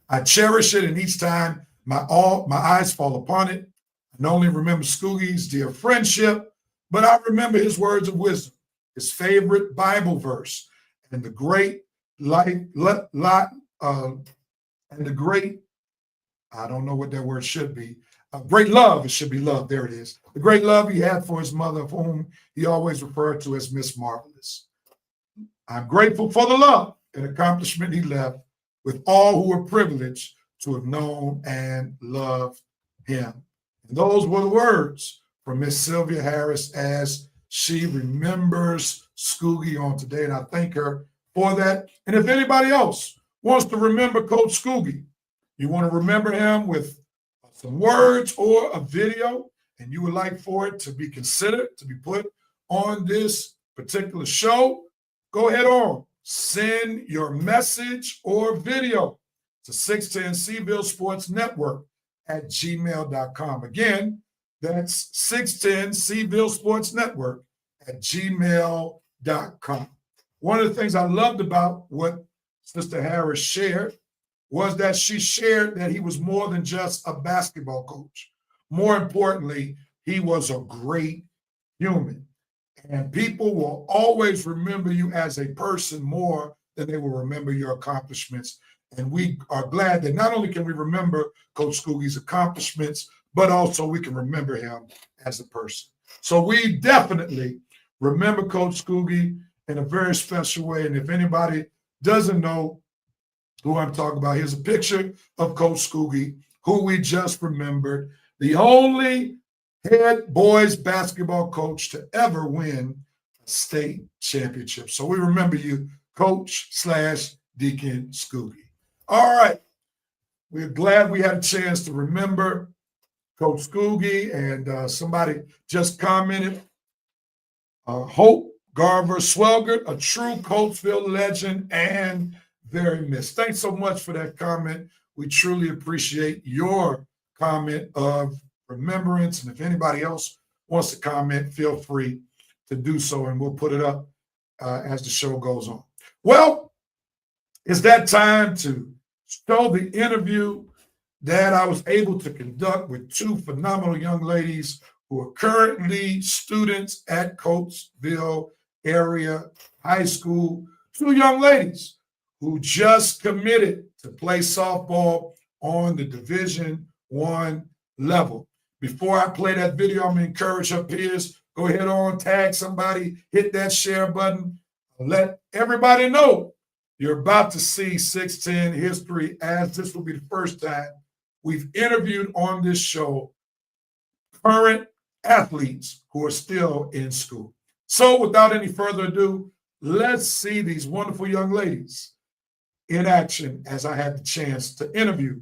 I cherish it, and each time my eyes fall upon it, I not only remember Scoogie's dear friendship, but I remember his words of wisdom, his favorite Bible verse, and the great I don't know what that word should be. Great love, it should be love. There it is. The great love he had for his mother, of whom he always referred to as Miss Marvelous. I'm grateful for the love and accomplishment he left with all who were privileged to have known and loved him. And those were the words from Miss Sylvia Harris as she remembers Scoogie on today. And I thank her for that. And if anybody else wants to remember Coach Scoogie, you want to remember him with some words or a video, and you would like for it to be considered, to be put on this particular show, go ahead on. Send your message or video to 610 Seville Sports Network at gmail.com. Again, that's 610 Seville Sports Network at gmail.com. One of the things I loved about what Sister Harris shared was that she shared that he was more than just a basketball coach. More importantly, he was a great human. And people will always remember you as a person more than they will remember your accomplishments. And we are glad that not only can we remember Coach Scoogie's accomplishments, but also we can remember him as a person. So we definitely remember Coach Scoogie in a very special way. And if anybody doesn't know who I'm talking about, here's a picture of Coach Scoogie, who we just remembered, the only head boys basketball coach to ever win a state championship. So we remember you, Coach/Deacon Scoogie. All right. We're glad we had a chance to remember Coach Scoogie, and somebody just commented, Hope Garver Swelgert, a true Coatesville legend and very missed. Thanks so much for that comment. We truly appreciate your comment of remembrance. And if anybody else wants to comment, feel free to do so, and we'll put it up as the show goes on. Well, it's that time to show the interview that I was able to conduct with two phenomenal young ladies who are currently students at Coatesville Area High School. Two young ladies who just committed to play softball on the Division I level. Before I play that video, I'm going to encourage her peers, Go ahead on, tag somebody, hit that share button. Let everybody know you're about to see 610 history, as this will be the first time we've interviewed on this show current athletes who are still in school. So without any further ado, let's see these wonderful young ladies in action as I had the chance to interview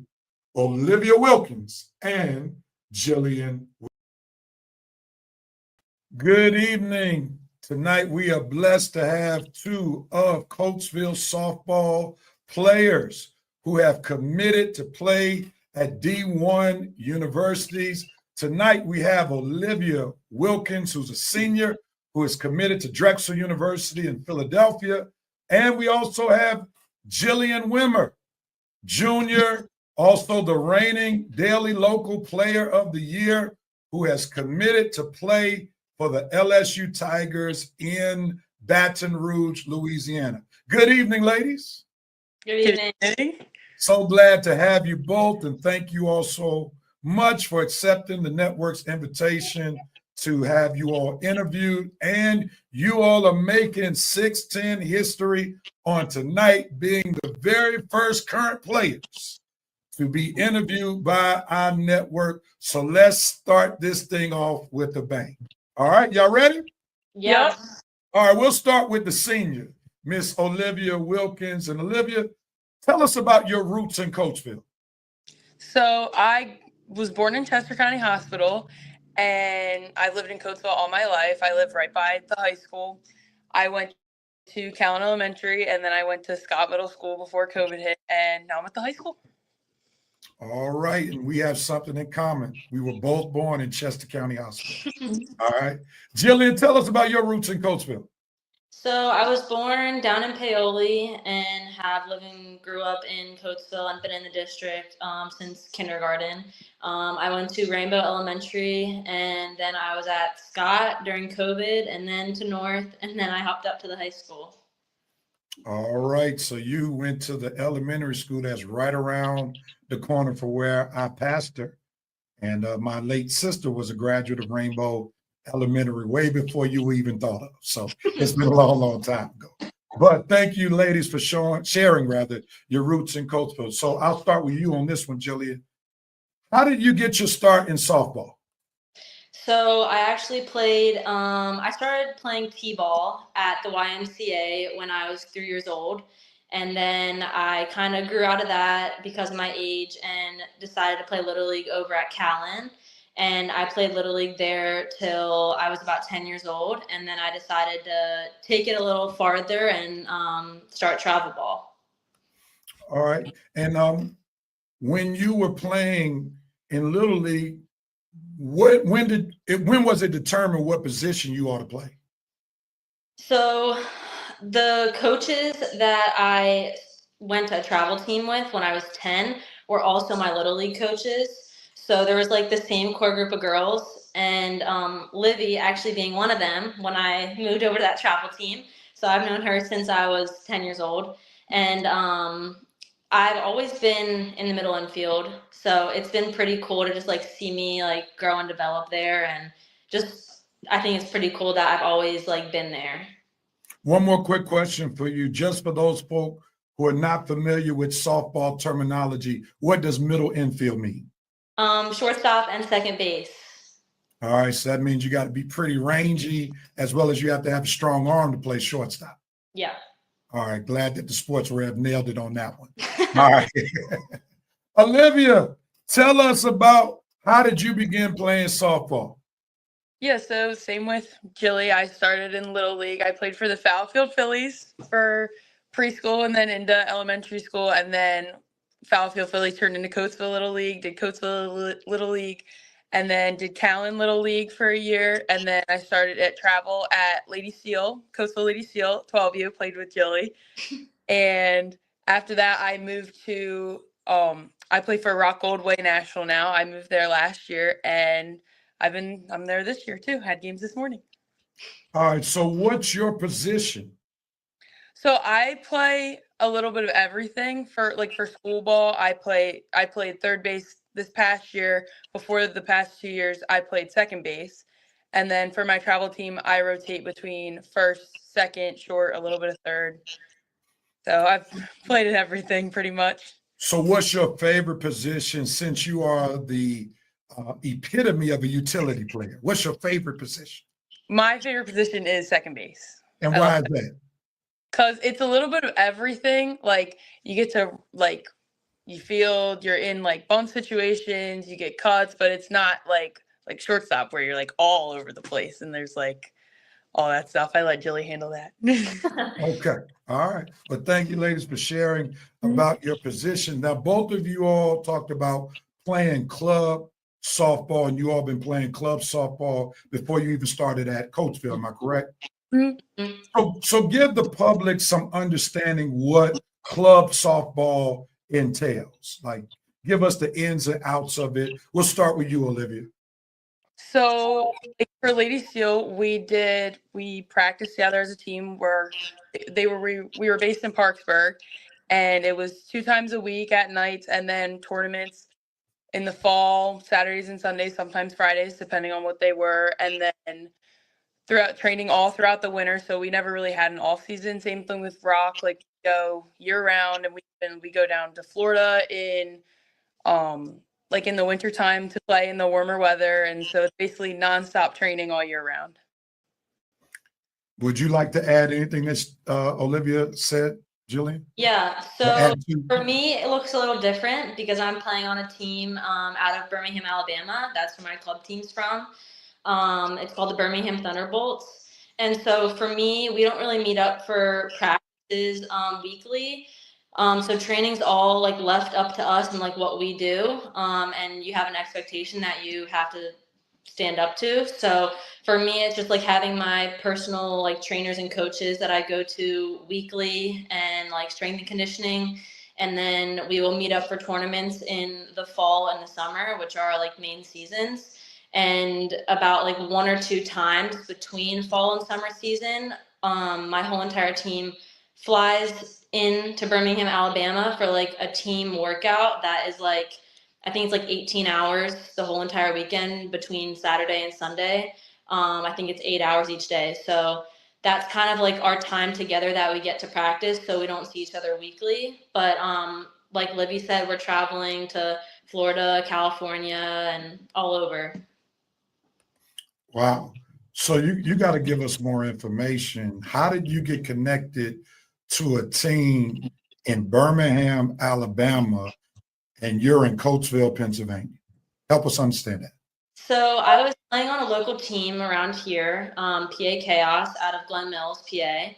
Olivia Wilkins and Jillian. Good evening. Tonight we are blessed to have two of Coatesville softball players who have committed to play at D1 universities. Tonight we have Olivia Wilkins, who's a senior, who is committed to Drexel University in Philadelphia. And we also have Jillian Wimmer, junior, also the reigning Daily Local Player of the Year, who has committed to play for the LSU Tigers in Baton Rouge, Louisiana. Good evening, ladies. Good evening. So glad to have you both, and thank you all so much for accepting the network's invitation to have you all interviewed. And you all are making 610 history on tonight, being the very first current players to be interviewed by our network. So let's start this thing off with a bang. All right, y'all ready? Yep. All right, we'll start with the senior, Miss Olivia Wilkins. And Olivia, tell us about your roots in Coatesville. So I was born in Chester County Hospital, and I lived in Coatesville all my life. I lived right by the high school. I went to Callan Elementary, and then I went to Scott Middle School before COVID hit, and now I'm at the high school. All right, and we have something in common. We were both born in Chester County Hospital. All right. Jillian, tell us about your roots in Coatesville. So I was born down in Paoli and grew up in Coatesville and been in the district since kindergarten. I went to Rainbow Elementary, and then I was at Scott during COVID, and then to North, and then I hopped up to the high school. All right, so you went to the elementary school that's right around the corner from where I pastor. And my late sister was a graduate of Rainbow Elementary way before you even thought of. So it's been a long, long time ago. But thank you, ladies, for sharing your roots in Coatesville. So I'll start with you on this one, Jillian. How did you get your start in softball? So I actually I started playing t-ball at the YMCA when I was 3 years old. And then I kind of grew out of that because of my age and decided to play Little League over at Callan. And I played Little League there till I was about 10 years old. And then I decided to take it a little farther and start travel ball. All right. And when you were playing in Little League, when was it determined what position you ought to play? So the coaches that I went to a travel team with when I was 10 were also my Little League coaches. So there was like the same core group of girls, and Livy actually being one of them when I moved over to that travel team. So I've known her since I was 10 years old. And I've always been in the middle infield. So it's been pretty cool to just like see me like grow and develop there. And just, I think it's pretty cool that I've always like been there. One more quick question for you, just for those folk who are not familiar with softball terminology. What does middle infield mean? Shortstop and second base. All right, so that means you got to be pretty rangy, as well as you have to have a strong arm to play shortstop. Yeah. All right, glad that the sports rep nailed it on that one. All right. Olivia, tell us about how did you begin playing softball? Yeah, so same with Jilly. I started in Little League. I played for the Fallowfield Phillies for preschool and then into elementary school. And then Fallowfield Phillies turned into Coatesville Little League, did Coatesville Little League, and then did Callan Little League for a year. And then I started at travel at Lady Seal, Coatesville Lady Seal, 12U, played with Jilly. And after that, I moved to, I play for Rock Goldway National now. I moved there last year, and I'm there this year too. Had games this morning. All right, so what's your position? So I play a little bit of everything for school ball. I played third base this past year. Before the past 2 years, I played second base. And then for my travel team, I rotate between first, second, short, a little bit of third. So I've played at everything pretty much. So what's your favorite position since you are the epitome of a utility player? What's your favorite position? My favorite position is second base. And I why love is that? because it's a little bit of everything. Like you get to you field, you're in like bunt situations, you get cuts, but it's not like shortstop where you're like all over the place and there's like all that stuff. I let Jilly handle that. Okay. All right. Well, thank you, ladies, for sharing about your position. Now, both of you all talked about playing club softball, and you all been playing club softball before you even started at Coatesville. Am I correct? So give the public some understanding what club softball entails. Like, give us the ins and outs of it. We'll start with you, Olivia. So for Lady Steel, we practiced together as a team where we were based in Parksburg, and it was 2 times a week at nights, and then tournaments in the fall, Saturdays and Sundays, sometimes Fridays, depending on what they were, and then throughout training all throughout the winter. So we never really had an off season. Same thing with rock, like we go year round, and we go down to Florida in in the wintertime to play in the warmer weather. And so it's basically nonstop training all year round. Would you like to add anything that Olivia said, Jillian? Yeah, so for me, it looks a little different because I'm playing on a team out of Birmingham, Alabama. That's where my club team's from. It's called the Birmingham Thunderbolts. And so for me, we don't really meet up for practices weekly. So training's all like left up to us and like what we do. And you have an expectation that you have to stand up to. So for me, it's just like having my personal like trainers and coaches that I go to weekly and like strength and conditioning. And then we will meet up for tournaments in the fall and the summer, which are like main seasons. And about like 1 or 2 times between fall and summer season, my whole entire team flies into Birmingham, Alabama for like a team workout that is like, I think it's like 18 hours the whole entire weekend between Saturday and Sunday. I think it's 8 hours each day. So that's kind of like our time together that we get to practice. So we don't see each other weekly. But like Livy said, we're traveling to Florida, California, and all over. Wow. So you got to give us more information. How did you get connected to a team in Birmingham, Alabama, and you're in Coatesville, Pennsylvania? Help us understand that. So I was playing on a local team around here, PA Chaos out of Glen Mills, PA.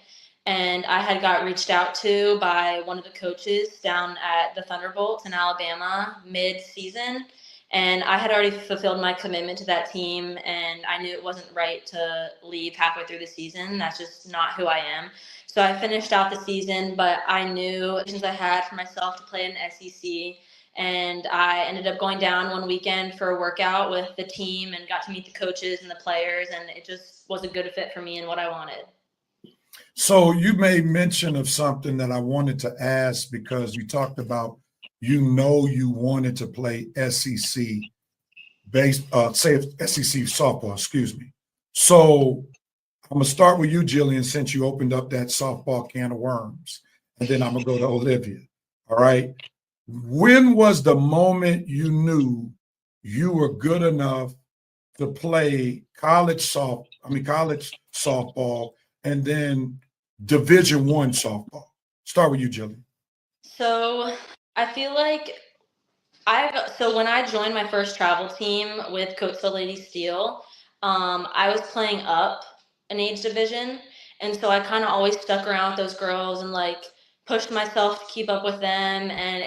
And I had got reached out to by one of the coaches down at the Thunderbolts in Alabama mid-season. And I had already fulfilled my commitment to that team, and I knew it wasn't right to leave halfway through the season. That's just not who I am. So I finished out the season, but I knew since I had for myself to play in the SEC, and I ended up going down one weekend for a workout with the team and got to meet the coaches and the players, and it just was a good fit for me and what I wanted. So you made mention of something that I wanted to ask because you talked about you wanted to play SEC SEC softball, excuse me. So I'm gonna start with you, Jillian, since you opened up that softball can of worms, and then I'm gonna go to Olivia. All right. When was the moment you knew you were good enough to play college softball and then Division I softball? Start with you, Jillian. So I feel like so when I joined my first travel team with Coatesville Lady Steel, I was playing up an age division. And so I kind of always stuck around with those girls and like pushed myself to keep up with them. And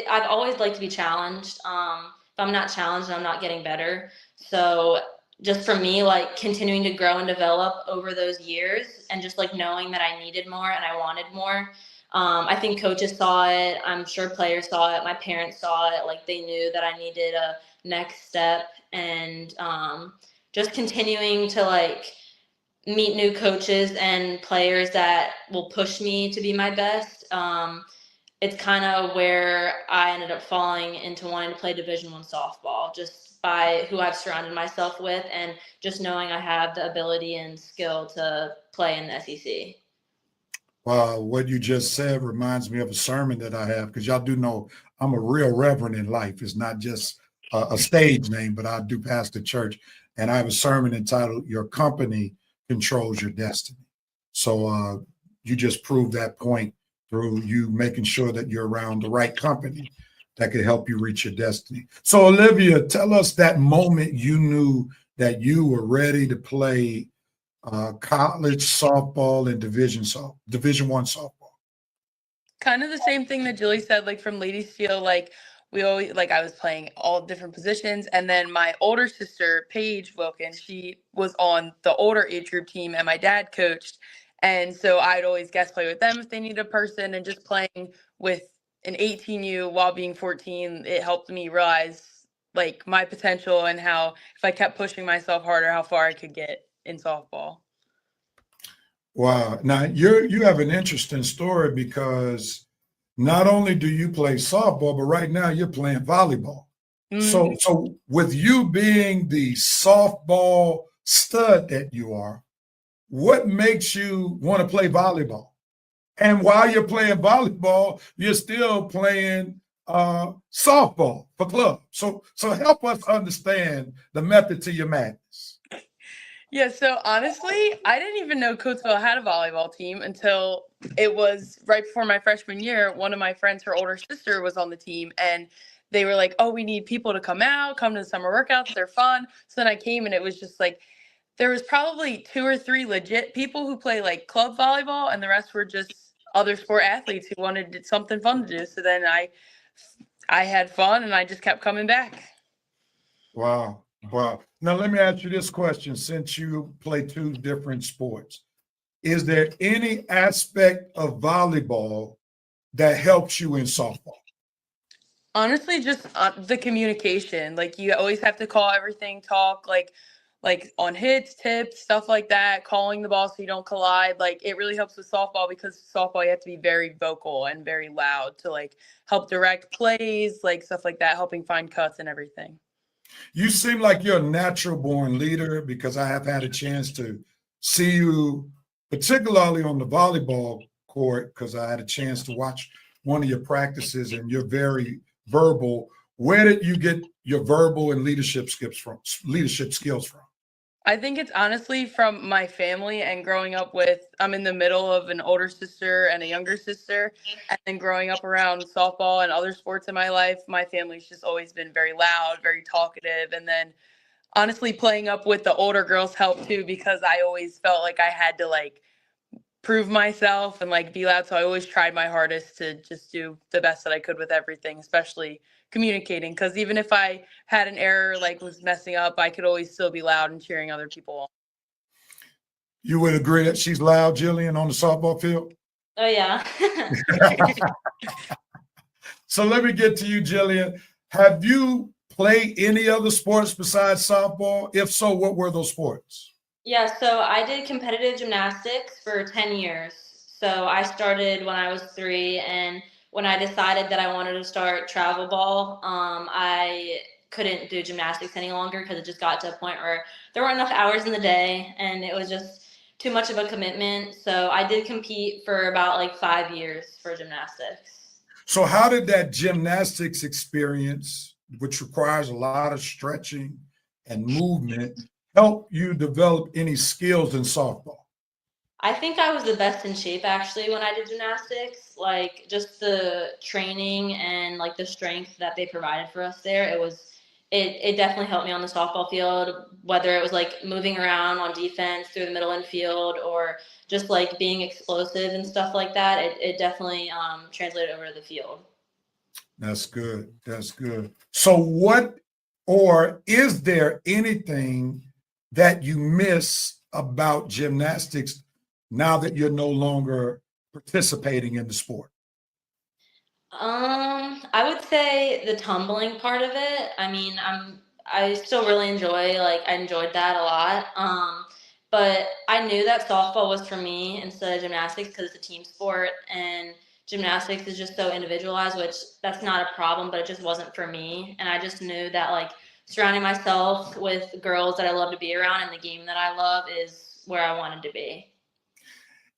I've always liked to be challenged. If I'm not challenged, I'm not getting better. So just for me, like continuing to grow and develop over those years and just like knowing that I needed more and I wanted more. I think coaches saw it. I'm sure players saw it. My parents saw it. Like they knew that I needed a next step, and just continuing to like meet new coaches and players that will push me to be my best. it's kind of where I ended up falling into wanting to play Division I softball, just by who I've surrounded myself with and just knowing I have the ability and skill to play in the SEC. What you just said reminds me of a sermon that I have, because y'all do know I'm a real reverend in life. It's not just a stage name, but I do pastor church. And I have a sermon entitled, Your Company Controls Your Destiny. So you just proved that point through you making sure that you're around the right company that could help you reach your destiny. So Olivia, tell us that moment you knew that you were ready to play college softball and Division I softball. Kind of the same thing that Julie said, like from Lady Steel, like we always, like I was playing all different positions. And then my older sister, Paige Wilkins, she was on the older age group team and my dad coached. And so I'd always guest play with them if they needed a person, and just playing with an 18U while being 14, it helped me realize like my potential and how if I kept pushing myself harder, how far I could get in softball. Wow. Now you have an interesting story, because not only do you play softball, but right now you're playing volleyball. So with you being the softball stud that you are, what makes you want to play volleyball? And while you're playing volleyball, you're still playing softball for club. So help us understand the method to your madness. Yeah, so honestly, I didn't even know Coatesville had a volleyball team until it was right before my freshman year. One of my friends, her older sister, was on the team, and they were like, oh, we need people to come out, come to the summer workouts. They're fun. So then I came, and it was just like, there was probably 2 or 3 legit people who play like club volleyball, and the rest were just other sport athletes who wanted something fun to do. So then I had fun, and I just kept coming back. Wow. Wow. Now, let me ask you this question. Since you play 2 different sports, is there any aspect of volleyball that helps you in softball? Honestly, just the communication. Like you always have to call everything, talk like on hits, tips, stuff like that, calling the ball so you don't collide. Like it really helps with softball, because softball you have to be very vocal and very loud to like help direct plays, like stuff like that, helping find cuts and everything. You seem like you're a natural born leader, because I have had a chance to see you, particularly on the volleyball court, because I had a chance to watch one of your practices, and you're very verbal. Where did you get your verbal and leadership skills from? I think it's honestly from my family and growing up with, I'm in the middle of an older sister and a younger sister. And then growing up around softball and other sports in my life, my family's just always been very loud, very talkative. And then honestly, playing up with the older girls helped too, because I always felt like I had to like prove myself and like be loud. So I always tried my hardest to just do the best that I could with everything, especially communicating. Because even if I had an error, like was messing up, I could always still be loud and cheering other people on. You would agree that she's loud, Jillian, on the softball field? Oh, yeah. So let me get to you, Jillian. Have you played any other sports besides softball? If so, what were those sports? Yeah, so I did competitive gymnastics for 10 years. So I started when I was 3, and when I decided that I wanted to start travel ball, I couldn't do gymnastics any longer, because it just got to a point where there weren't enough hours in the day, and it was just too much of a commitment. So I did compete for about like 5 years for gymnastics. So how did that gymnastics experience, which requires a lot of stretching and movement, help you develop any skills in softball? I think I was the best in shape actually when I did gymnastics. Like just the training and like the strength that they provided for us there. It definitely helped me on the softball field, whether it was like moving around on defense through the middle infield, or just like being explosive and stuff like that. It definitely translated over to the field. That's good. That's good. So what, or is there anything that you miss about gymnastics now that you're no longer participating in the sport? I would say the tumbling part of it. I mean, I still really enjoy, like I enjoyed that a lot. But I knew that softball was for me instead of gymnastics, because it's a team sport, and gymnastics is just so individualized, which that's not a problem, but it just wasn't for me. And I just knew that like surrounding myself with girls that I love to be around and the game that I love is where I wanted to be.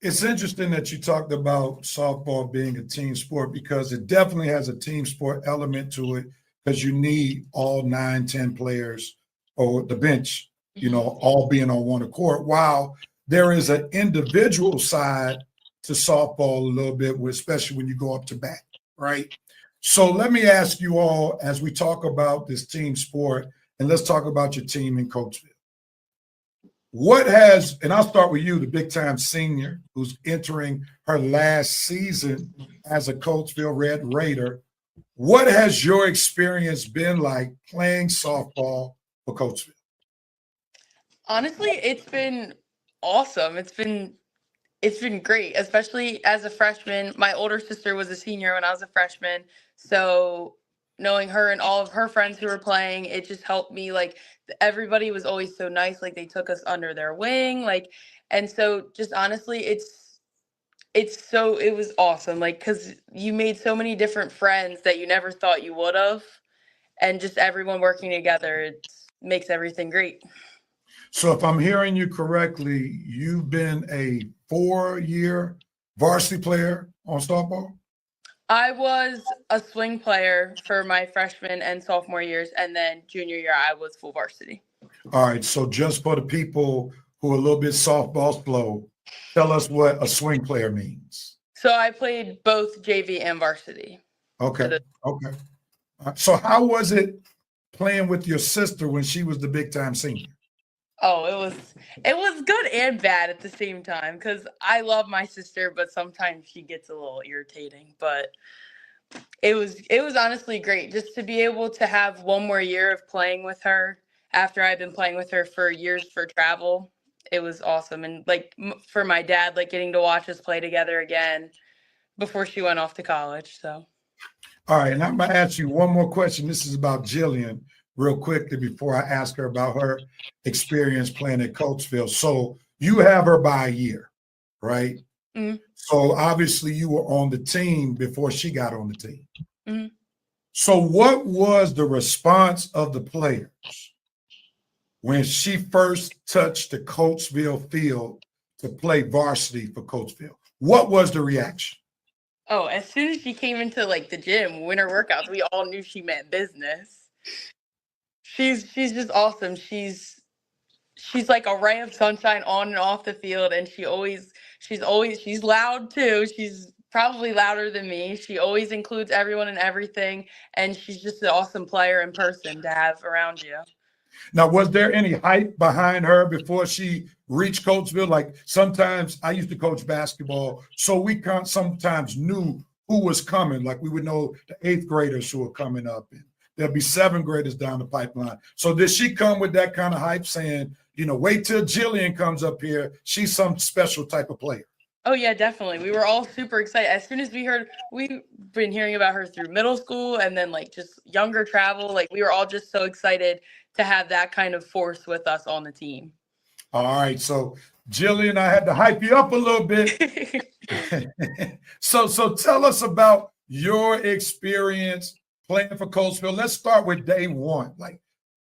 It's interesting that you talked about softball being a team sport because it definitely has a team sport element to it because you need all 9, 10 players or the bench, all being on one accord. While there is an individual side to softball a little bit, especially when you go up to bat, right? So let me ask you all as we talk about this team sport, and let's talk about your team in Coachville. And I'll start with you, the big time senior who's entering her last season as a Coachville Red Raider. What has your experience been like playing softball for Coachville? Honestly, it's been awesome. It's been great, especially as a freshman. My older sister was a senior when I was a freshman. So knowing her and all of her friends who were playing, it just helped me. Like everybody was always so nice. Like they took us under their wing. And so just honestly, it was awesome. Like, cause you made so many different friends that you never thought you would have. And just everyone working together, it makes everything great. So if I'm hearing you correctly, you've been a 4-year varsity player on softball? I was a swing player for my freshman and sophomore years, and then junior year I was full varsity. All right, so just for the people who are a little bit softball slow, tell us what a swing player means. So I played both JV and varsity. Okay. So how was it playing with your sister when she was the big time senior? Oh, it was good and bad at the same time because I love my sister, but sometimes she gets a little irritating. But it was honestly great just to be able to have one more year of playing with her after I've been playing with her for years for travel. It was awesome. And like for my dad, like getting to watch us play together again before she went off to college. So. All right, and I'm going to ask you one more question. This is about Jillian real quickly before I ask her about her experience playing at Coachville. So you have her by a year, right? Mm-hmm. So obviously you were on the team before she got on the team. Mm-hmm. So what was the response of the players when she first touched the Coachville field to play varsity for Coachville? What was the reaction? Oh, as soon as she came into like the gym, winter workouts, we all knew she meant business. She's just awesome. She's like a ray of sunshine on and off the field, and she's loud too. She's probably louder than me. She always includes everyone and everything, and she's just an awesome player in person to have around you. Now, was there any hype behind her before she reached Coachville? Like sometimes I used to coach basketball, so we sometimes knew who was coming. Like we would know the 8th graders who were coming up, and there'll be 7th graders down the pipeline. So did she come with that kind of hype saying, wait till Jillian comes up here. She's some special type of player? Oh, yeah, definitely. We were all super excited. As soon as we've been hearing about her through middle school and then like just younger travel, like we were all just so excited to have that kind of force with us on the team. All right. So Jillian, I had to hype you up a little bit. So tell us about your experience playing for Coachville. Let's start with day one. Like,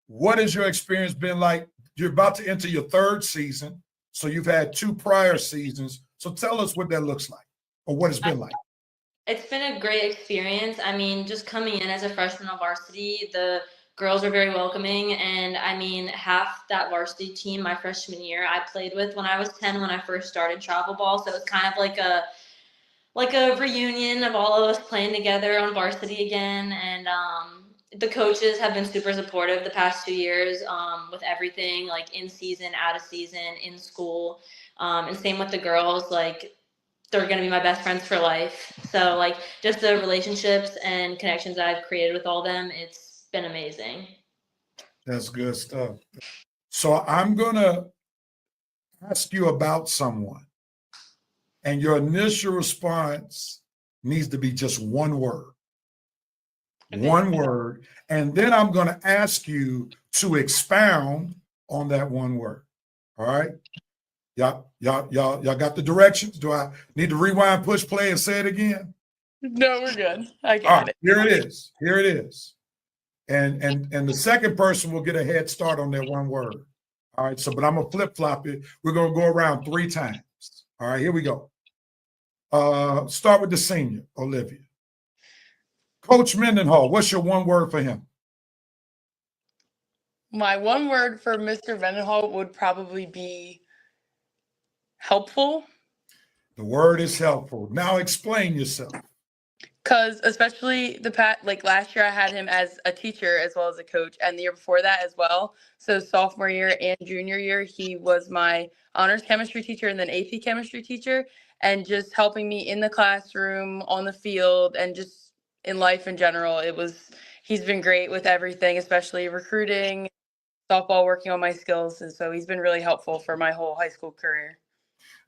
what has your experience been like? You're about to enter your 3rd season. So you've had 2 prior seasons. So tell us what that looks like or what it's been like. It's been a great experience. I mean, just coming in as a freshman on varsity, the girls are very welcoming. And I mean, half that varsity team my freshman year I played with when I was 10 when I first started travel ball. So it's kind of like a reunion of all of us playing together on varsity again. And the coaches have been super supportive the past 2 years with everything, like in season, out of season, in school. And same with the girls, like they're going to be my best friends for life. So like just the relationships and connections I've created with all them, it's been amazing. That's good stuff. So I'm going to ask you about someone, and your initial response needs to be just one word. Okay. One word. And then I'm going to ask you to expound on that one word. All right? Y'all got the directions? Do I need to rewind, push play, and say it again? No, we're good. I All got right, it. here it is. Here it is. And the second person will get a head start on that one word. All right, so but I'm gonna flip-flop it. We're gonna go around 3 times. All right, here we go. Start with the senior, Olivia. Coach Mendenhall, what's your one word for him? My one word for Mr. Mendenhall would probably be helpful. The word is helpful. Now explain yourself. Because especially like last year, I had him as a teacher as well as a coach, and the year before that as well. So sophomore year and junior year, he was my honors chemistry teacher and then AP chemistry teacher, and just helping me in the classroom, on the field, and just in life in general. He's been great with everything, especially recruiting, softball, working on my skills, and so he's been really helpful for my whole high school career.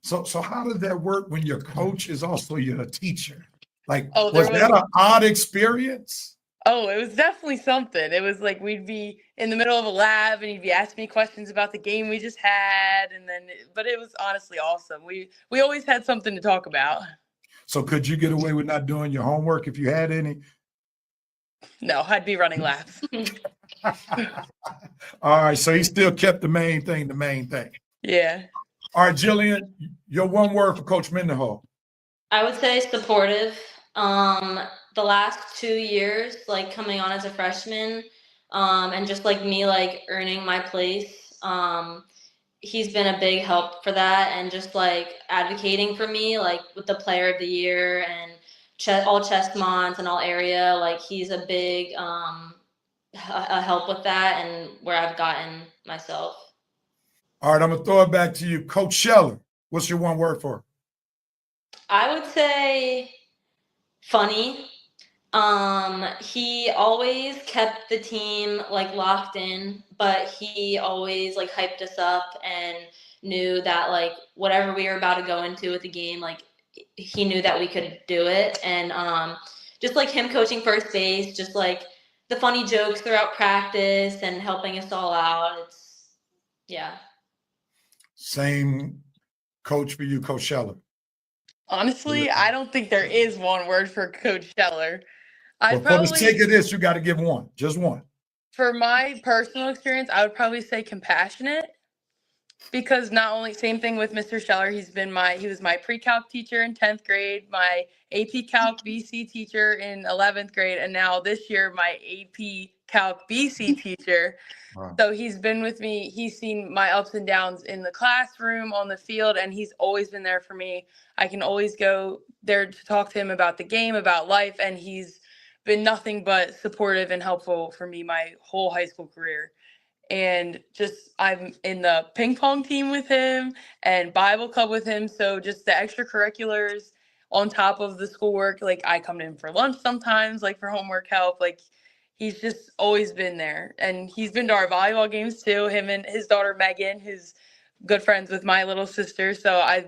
So how does that work when your coach is also your teacher? Like, Oh, was that an odd experience? Oh, it was definitely something. It was like we'd be in the middle of a lab and he'd be asking me questions about the game we just had, and then but it was honestly awesome. We always had something to talk about. So could you get away with not doing your homework if you had any? No, I'd be running laps. All right, so he still kept the main thing the main thing. Yeah. All right, Jillian, your one word for Coach Mendenhall. I would say supportive. The last 2 years, like coming on as a freshman, and just like me, like earning my place. He's been a big help for that, and just like advocating for me, like with the Player of the Year and all Chestmonts and all area. Like he's a big a help with that, and where I've gotten myself. All right, I'm gonna throw it back to you, Coach Scheller. What's your one word for her? I would say funny. He always kept the team like locked in, but he always like hyped us up and knew that like whatever we were about to go into with the game, like he knew that we could do it. And just like him coaching first base, just like the funny jokes throughout practice and helping us all out. Yeah. Same coach for you, Coach Scheller. Honestly, I don't think there is one word for Coach Scheller. But for the sake of this, you got to give one, just one. For my personal experience, I would probably say compassionate. Because not only same thing with Mr. Scheller, he was my pre-calc teacher in 10th grade, my AP Calc BC teacher in 11th grade, and now this year my AP Calc BC teacher. Wow. So he's been with me. He's seen my ups and downs in the classroom, on the field, and he's always been there for me. I can always go there to talk to him about the game, about life, and he's been nothing but supportive and helpful for me my whole high school career. And just I'm in the ping pong team with him and Bible club with him. So just the extracurriculars on top of the schoolwork, like I come in for lunch sometimes, like for homework help. Like he's just always been there. And he's been to our volleyball games too, him and his daughter Megan, who's good friends with my little sister. So I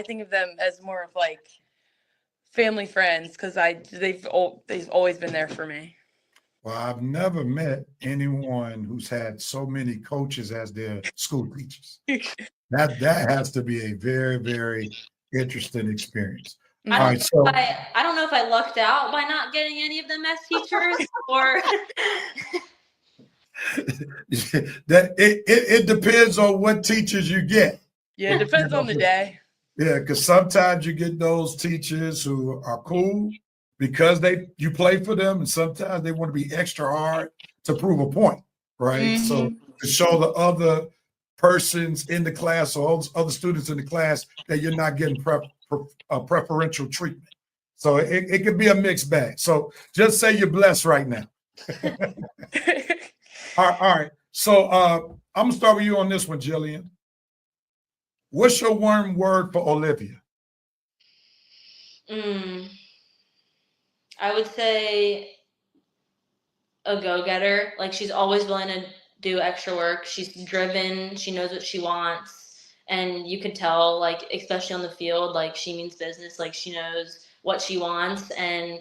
think of them as more of like family friends because they've always been there for me. Well, I've never met anyone who's had so many coaches as their school teachers. That has to be a very, very interesting experience. I don't know if I lucked out by not getting any of them as teachers or that it depends on what teachers you get. Yeah, it depends on the day. Yeah, because sometimes you get those teachers who are cool because you play for them, and sometimes they want to be extra hard to prove a point, right? Mm-hmm. So to show the other persons in the class or all those other students in the class that you're not getting preferential treatment. So it could be a mixed bag. So just say you're blessed right now. All right. So I'm gonna start with you on this one, Jillian. What's your one word for Olivia? I would say a go-getter. Like she's always willing to do extra work. She's driven. She knows what she wants. And you could tell, like, especially on the field, like she means business. Like she knows what she wants. And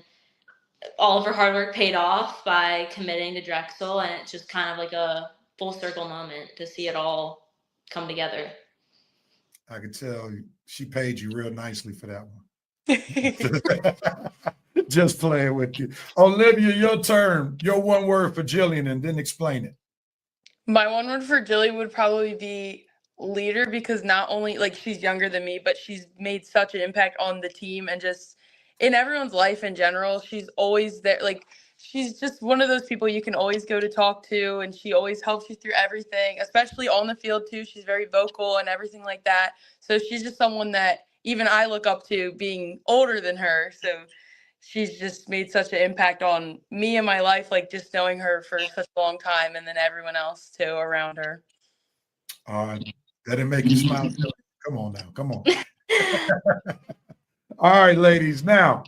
all of her hard work paid off by committing to Drexel. And it's just kind of like a full circle moment to see it all come together. I could tell she paid you real nicely for that one. Just playing with you. Olivia, your turn. Your one word for Jillian, and then explain it. My one word for Jilly would probably be leader, because not only like she's younger than me, but she's made such an impact on the team and just in everyone's life in general. She's always there. Like she's just one of those people you can always go to talk to, and she always helps you through everything, especially on the field too. She's very vocal and everything like that. So she's just someone that even I look up to, being older than her. So she's just made such an impact on me and my life, like just knowing her for such a long time, and then everyone else too around her. That didn't make you smile. Come on now. Come on. All right, ladies. Now,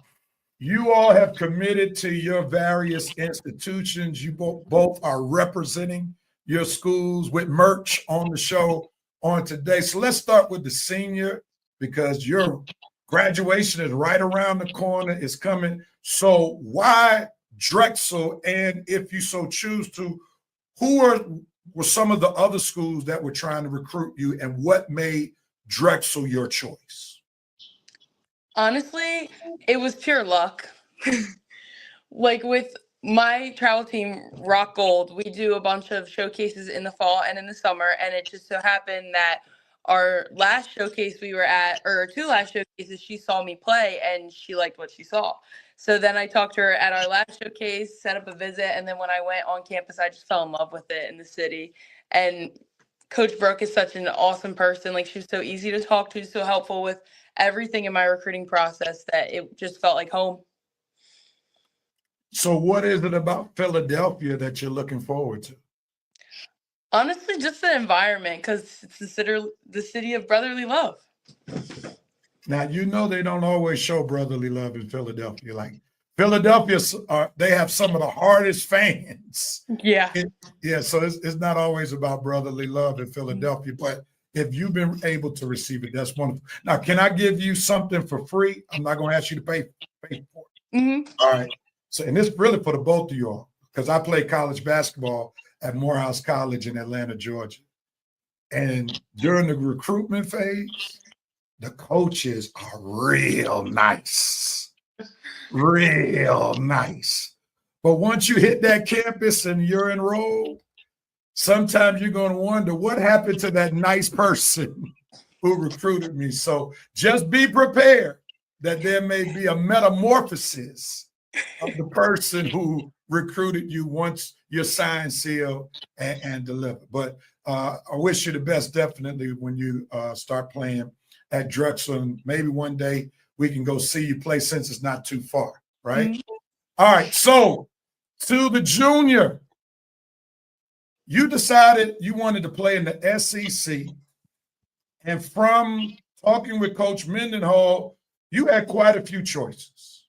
you all have committed to your various institutions. You both are representing your schools with merch on the show on today. So let's start with the senior, because your graduation is right around the corner. It's coming. So why Drexel? And if you so choose to, were some of the other schools that were trying to recruit you, and what made Drexel your choice? Honestly, it was pure luck. Like with my travel team, Rock Gold, we do a bunch of showcases in the fall and in the summer, and it just so happened that our last showcase we were at, or our two last showcases, she saw me play and she liked what she saw. So then I talked to her at our last showcase, set up a visit, and then when I went on campus, I just fell in love with it in the city. And Coach Brooke is such an awesome person. Like she was so easy to talk to, so helpful with everything in my recruiting process, that it just felt like home. So what is it about Philadelphia that you're looking forward to? Honestly, just the environment, because it's considered the city of brotherly love. Now, you know they don't always show brotherly love in Philadelphia. Like Philadelphia, they have some of the hardest fans. Yeah. Yeah, so it's not always about brotherly love in Philadelphia, but if you've been able to receive it, that's wonderful. Now, can I give you something for free? I'm not going to ask you to pay for it. Mm-hmm. All right. So, and this really for the both of you all, because I played college basketball at Morehouse College in Atlanta, Georgia. And during the recruitment phase, the coaches are real nice. Real nice. But once you hit that campus and you're enrolled, sometimes you're going to wonder what happened to that nice person who recruited me. So just be prepared that there may be a metamorphosis of the person who recruited you once you're signed, sealed, and delivered. But I wish you the best, definitely, when you start playing at Drexel. And maybe one day we can go see you play, since it's not too far, right? Mm-hmm. All right, so to the junior, you decided you wanted to play in the SEC. And from talking with Coach Mendenhall, you had quite a few choices.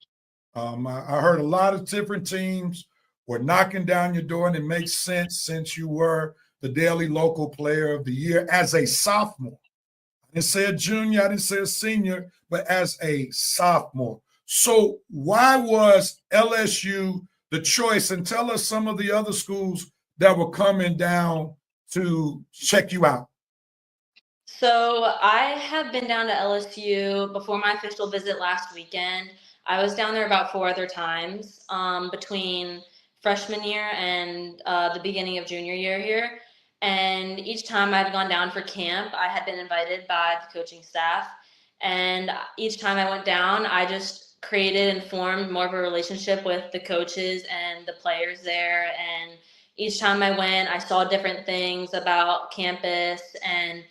I heard a lot of different teams were knocking down your door, and it makes sense since you were the Daily Local Player of the Year as a sophomore. I didn't say a junior, I didn't say a senior, but as a sophomore. So why was LSU the choice? And tell us some of the other schools that were coming down to check you out. So I have been down to LSU before my official visit last weekend. I was down there about 4 other times between freshman year and the beginning of junior year here. And each time I've gone down for camp, I had been invited by the coaching staff. And each time I went down, I just created and formed more of a relationship with the coaches and the players there. And each time I went, I saw different things about campus, and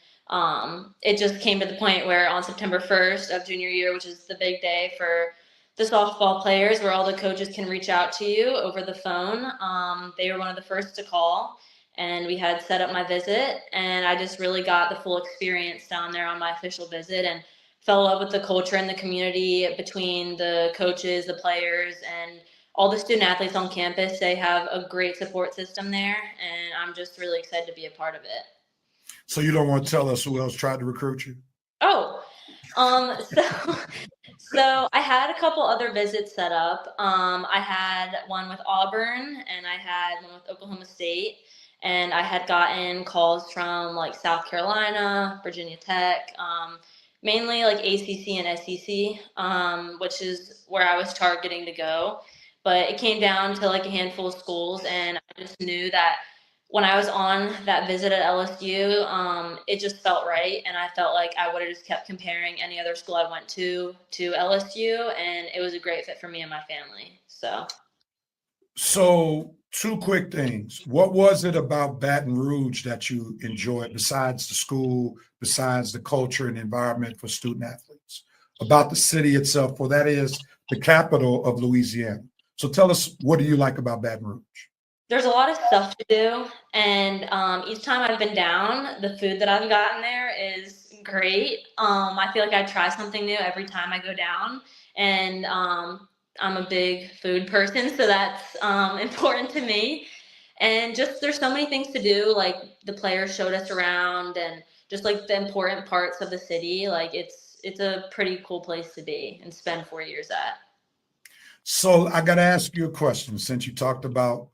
it just came to the point where on September 1st of junior year, which is the big day for the softball players, where all the coaches can reach out to you over the phone, they were one of the first to call, and we had set up my visit, and I just really got the full experience down there on my official visit, and fell in love with the culture and the community between the coaches, the players, and all the student athletes on campus. They have a great support system there, and I'm just really excited to be a part of it. So you don't want to tell us who else tried to recruit you? Oh, so I had a couple other visits set up. I had one with Auburn, and I had one with Oklahoma State, and I had gotten calls from like South Carolina, Virginia Tech, mainly like ACC and SEC, which is where I was targeting to go. But it came down to like a handful of schools, and I just knew that when I was on that visit at LSU, it just felt right, and I felt like I would have just kept comparing any other school I went to LSU, and it was a great fit for me and my family. So, two quick things. What was it about Baton Rouge that you enjoyed besides the school, besides the culture and environment for student athletes? About the city itself, for that is the capital of Louisiana. So tell us, what do you like about Baton Rouge? There's a lot of stuff to do, and each time I've been down, the food that I've gotten there is great. I feel like I try something new every time I go down, and I'm a big food person, so that's important to me. And just there's so many things to do. Like the players showed us around, and just like the important parts of the city. Like it's a pretty cool place to be and spend 4 years at. So I got to ask you a question since you talked about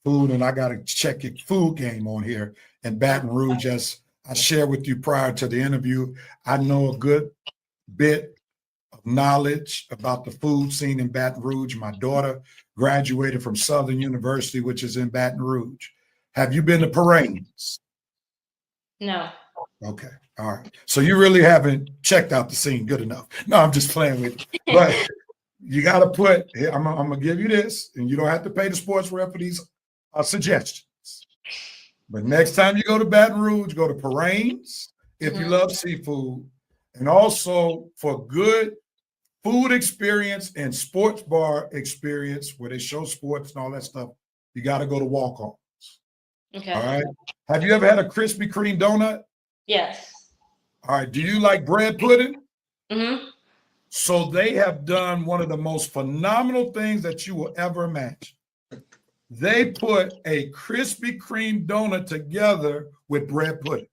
food, and I got to check your food game on here in Baton Rouge. As I shared with you prior to the interview, I know a good bit of knowledge about the food scene in Baton Rouge. My daughter graduated from Southern University, which is in Baton Rouge. Have you been to Paraines? No. Okay. All right. So you really haven't checked out the scene good enough. No, I'm just playing with you. But you got to put, here, I'm going to give you this, and you don't have to pay the sports rep for these suggestions. But next time you go to Baton Rouge, go to Paraines if you love seafood. And also for good food experience and sports bar experience where they show sports and all that stuff, you got to go to Walk-Ons. Okay. All right. Have you ever had a Krispy Kreme donut? Yes. All right. Do you like bread pudding? Mm-hmm. So they have done one of the most phenomenal things that you will ever imagine. They put a Krispy Kreme donut together with bread pudding,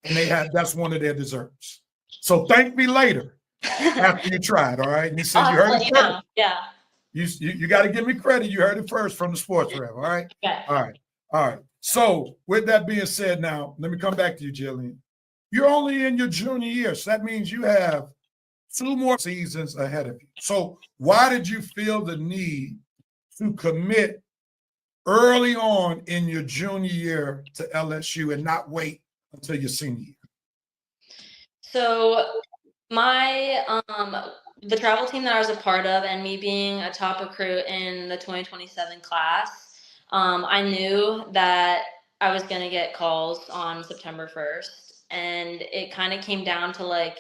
and that's one of their desserts. So thank me later after you try it, all right? And he said, you heard it first. Yeah. You got to give me credit. You heard it first from the sports rep, all right? Okay. All right. So with that being said, now let me come back to you, Jillian. You're only in your junior year, so that means you have 2 more seasons ahead of you. So why did you feel the need to commit early on in your junior year to LSU and not wait until your senior year? So my the travel team that I was a part of, and me being a top recruit in the 2027 class, I knew that I was going to get calls on September 1st, and it kind of came down to like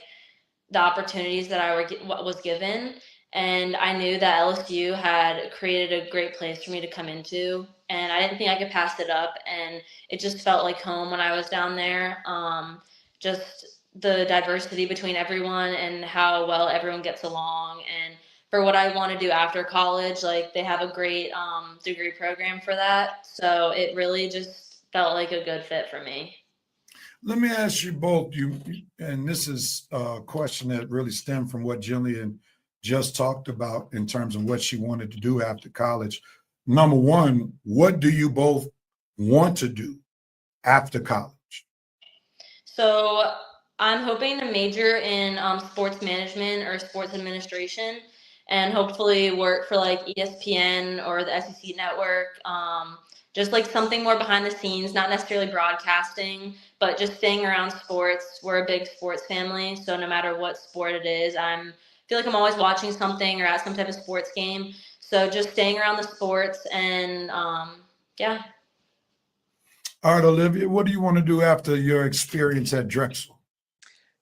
the opportunities that I was given. And I knew that LSU had created a great place for me to come into, and I didn't think I could pass it up. And it just felt like home when I was down there. Just the diversity between everyone and how well everyone gets along. And for what I want to do after college, like they have a great degree program for that. So it really just felt like a good fit for me. Let me ask you both, and this is a question that really stemmed from what Jillian just talked about in terms of what she wanted to do after college. Number one, what do you both want to do after college? So I'm hoping to major in sports management or sports administration, and hopefully work for like ESPN or the SEC network. Just like something more behind the scenes, not necessarily broadcasting, but just staying around sports. We're a big sports family, so no matter what sport it is, feel like I'm always watching something or at some type of sports game. So just staying around the sports and yeah. All right, Olivia, what do you want to do after your experience at Drexel?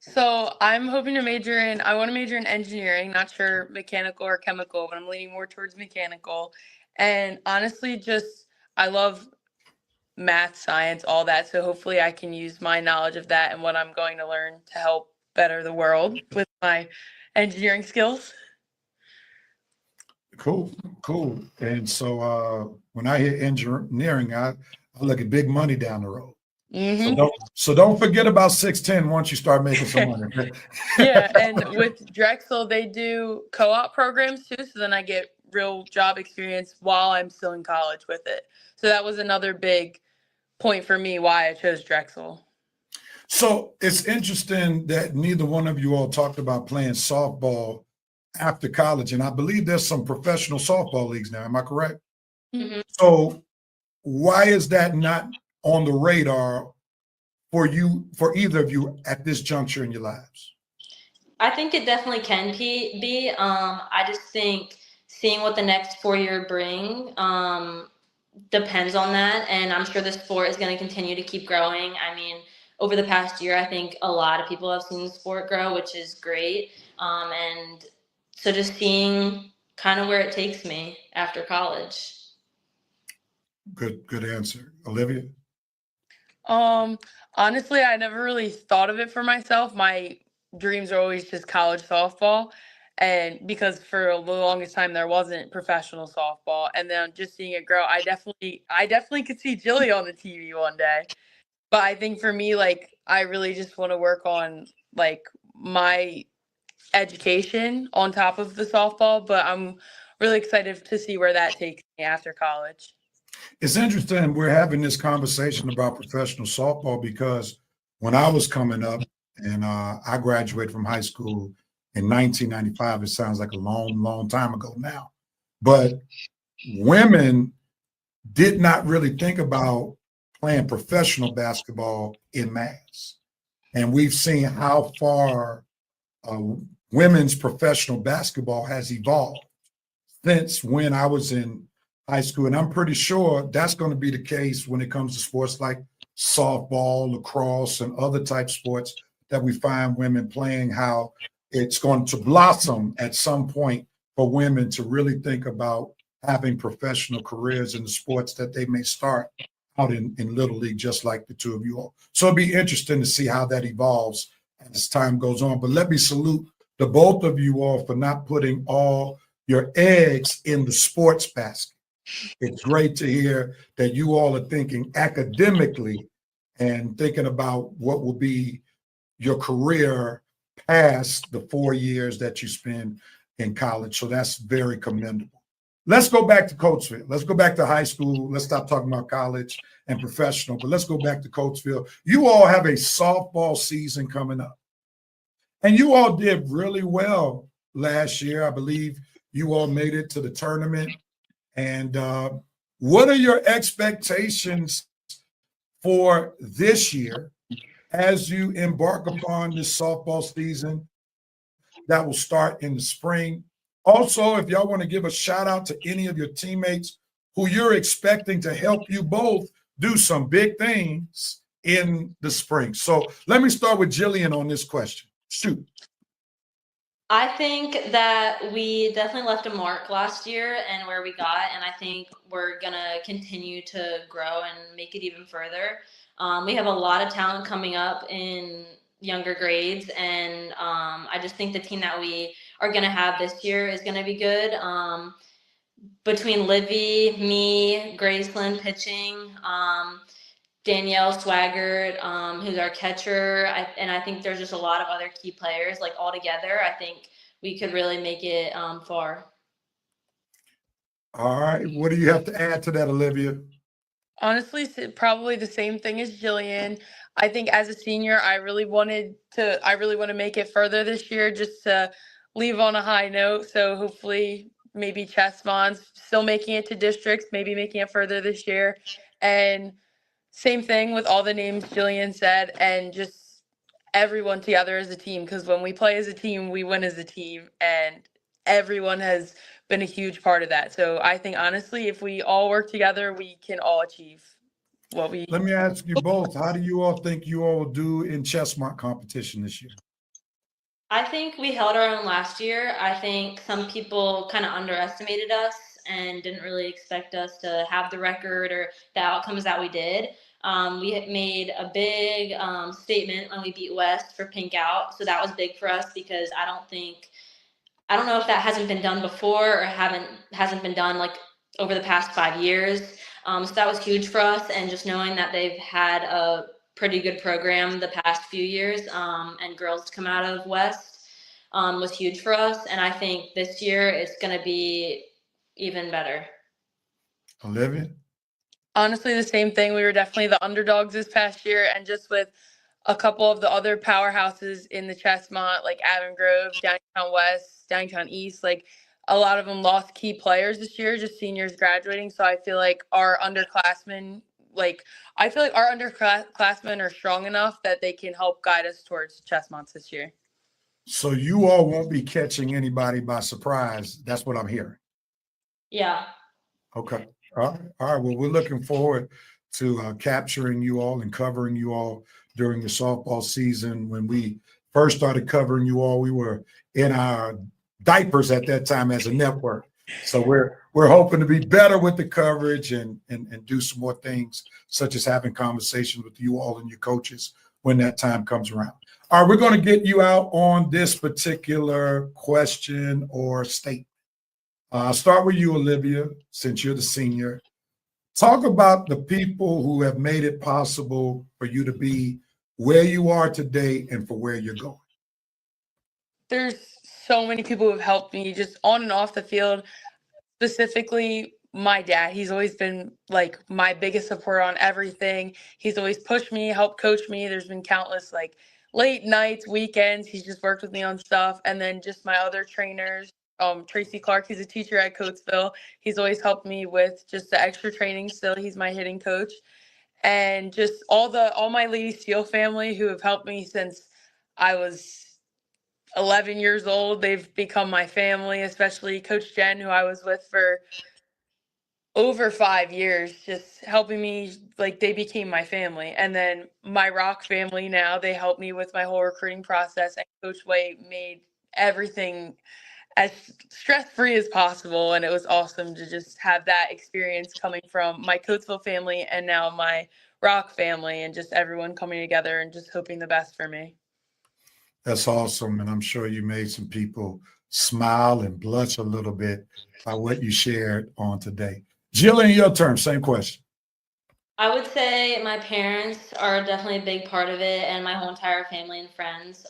So I'm hoping to I want to major in engineering, not sure mechanical or chemical, but I'm leaning more towards mechanical. And honestly, I love math, science, all that. So hopefully I can use my knowledge of that and what I'm going to learn to help better the world with my engineering skills. Cool. And so when I hear engineering, I look at big money down the road. Mm-hmm. So don't forget about 610 once you start making some money. Yeah, and with Drexel, they do co-op programs too. So then I get real job experience while I'm still in college with it. So that was another big point for me why I chose Drexel. So it's interesting that neither one of you all talked about playing softball after college, and I believe there's some professional softball leagues now. Am I correct? Mhm. So why is that not on the radar for you, for either of you at this juncture in your lives? I think it definitely can be. I just think seeing what the next 4 year bring depends on that, and I'm sure the sport is going to continue to keep growing. I mean, over the past year, I think a lot of people have seen the sport grow, which is great. And so just seeing kind of where it takes me after college. Good answer. Olivia? Um, Honestly, I never really thought of it for myself. My dreams are always just college softball. And because for the longest time there wasn't professional softball, and then just seeing it grow, I definitely could see Jilly on the TV one day. But I think for me, like, I really just want to work on like my education on top of the softball, but I'm really excited to see where that takes me after college. It's interesting we're having this conversation about professional softball because when I was coming up and I graduated from high school in 1995, it sounds like a long, long time ago now. But women did not really think about playing professional basketball in mass. And we've seen how far uh, women's professional basketball has evolved since when I was in high school. And I'm pretty sure that's going to be the case when it comes to sports like softball, lacrosse, and other type sports that we find women playing, how it's going to blossom at some point for women to really think about having professional careers in the sports that they may start out in Little League, just like the two of you all. So it'll be interesting to see how that evolves as time goes on. But let me salute the both of you all for not putting all your eggs in the sports basket. It's great to hear that you all are thinking academically and thinking about what will be your career past the 4 years that you spend in college. So that's very commendable. Let's go back to Coatesville. Let's go back to high school. Let's stop talking about college and professional, but let's go back to Coatesville. You all have a softball season coming up. And you all did really well last year. I believe you all made it to the tournament. And what are your expectations for this year as you embark upon this softball season that will start in the spring? Also, if y'all want to give a shout out to any of your teammates who you're expecting to help you both do some big things in the spring. So let me start with Jillian on this question. Shoot. I think that we definitely left a mark last year and where we got, and I think we're gonna continue to grow and make it even further. We have a lot of talent coming up in younger grades, and I just think the team that we are gonna have this year is gonna be good. Between Livy, me, Graceland pitching, Danielle Swaggart, who's our catcher, and I think there's just a lot of other key players. Like all together, I think we could really make it far. All right. What do you have to add to that, Olivia? Honestly, probably the same thing as Jillian. I think as a senior, I really want to make it further this year just to leave on a high note. So hopefully, maybe Chessmon's still making it to districts, maybe making it further this year. And same thing with all the names Jillian said, and just everyone together as a team. Because when we play as a team, we win as a team, and everyone has been a huge part of that. So I think honestly, if we all work together, we can all achieve what we. Let me ask you both. How do you all think you all will do in chessmont competition this year? I think we held our own last year. I think some people kind of underestimated us and didn't really expect us to have the record or the outcomes that we did. We had made a big statement when we beat West for Pink Out, so that was big for us because I don't know if that hasn't been done before or hasn't been done like over the past 5 years. So that was huge for us, and just knowing that they've had a pretty good program the past few years, and girls to come out of West was huge for us. And I think this year it's going to be even better. Olivia? Honestly, the same thing. We were definitely the underdogs this past year, and just with a couple of the other powerhouses in the Chestmont, like Avon Grove, Downtown West, Downtown East, like a lot of them lost key players this year, just seniors graduating. So I feel like our underclassmen, underclassmen are strong enough that they can help guide us towards Chestmonts this year. So you all won't be catching anybody by surprise. That's what I'm hearing. Yeah. Okay. All right. All right. Well, we're looking forward to capturing you all and covering you all during the softball season. When we first started covering you all, we were in our diapers at that time as a network. So we're hoping to be better with the coverage and do some more things, such as having conversations with you all and your coaches when that time comes around. All right, we're going to get you out on this particular question or statement. I'll start with you, Olivia, since you're the senior. Talk about the people who have made it possible for you to be where you are today and for where you're going. There's so many people who have helped me just on and off the field, specifically my dad. He's always been like my biggest supporter on everything. He's always pushed me, helped coach me. There's been countless like late nights, weekends. He's just worked with me on stuff. And then just my other trainers, Tracy Clark, he's a teacher at Coatesville. He's always helped me with just the extra training still. He's my hitting coach. And just all my Lady Steel family who have helped me since I was 11 years old. They've become my family, especially Coach Jen, who I was with for over 5 years, just helping me. Like, they became my family. And then my Rock family now, they help me with my whole recruiting process. And Coach White made everything as stress-free as possible. And it was awesome to just have that experience coming from my Coatesville family and now my Rock family, and just everyone coming together and just hoping the best for me. That's awesome. And I'm sure you made some people smile and blush a little bit by what you shared on today. Jillian, your turn. Same question. I would say my parents are definitely a big part of it, and my whole entire family and friends.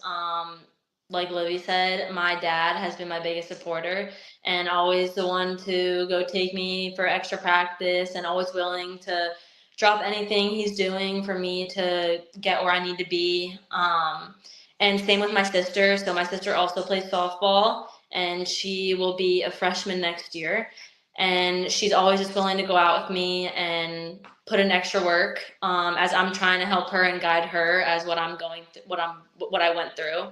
Like Livy said, my dad has been my biggest supporter and always the one to go take me for extra practice and always willing to drop anything he's doing for me to get where I need to be. And same with my sister. So my sister also plays softball, and she will be a freshman next year. And she's always just willing to go out with me and put in extra work as I'm trying to help her and guide her as what I'm going through, what I went through.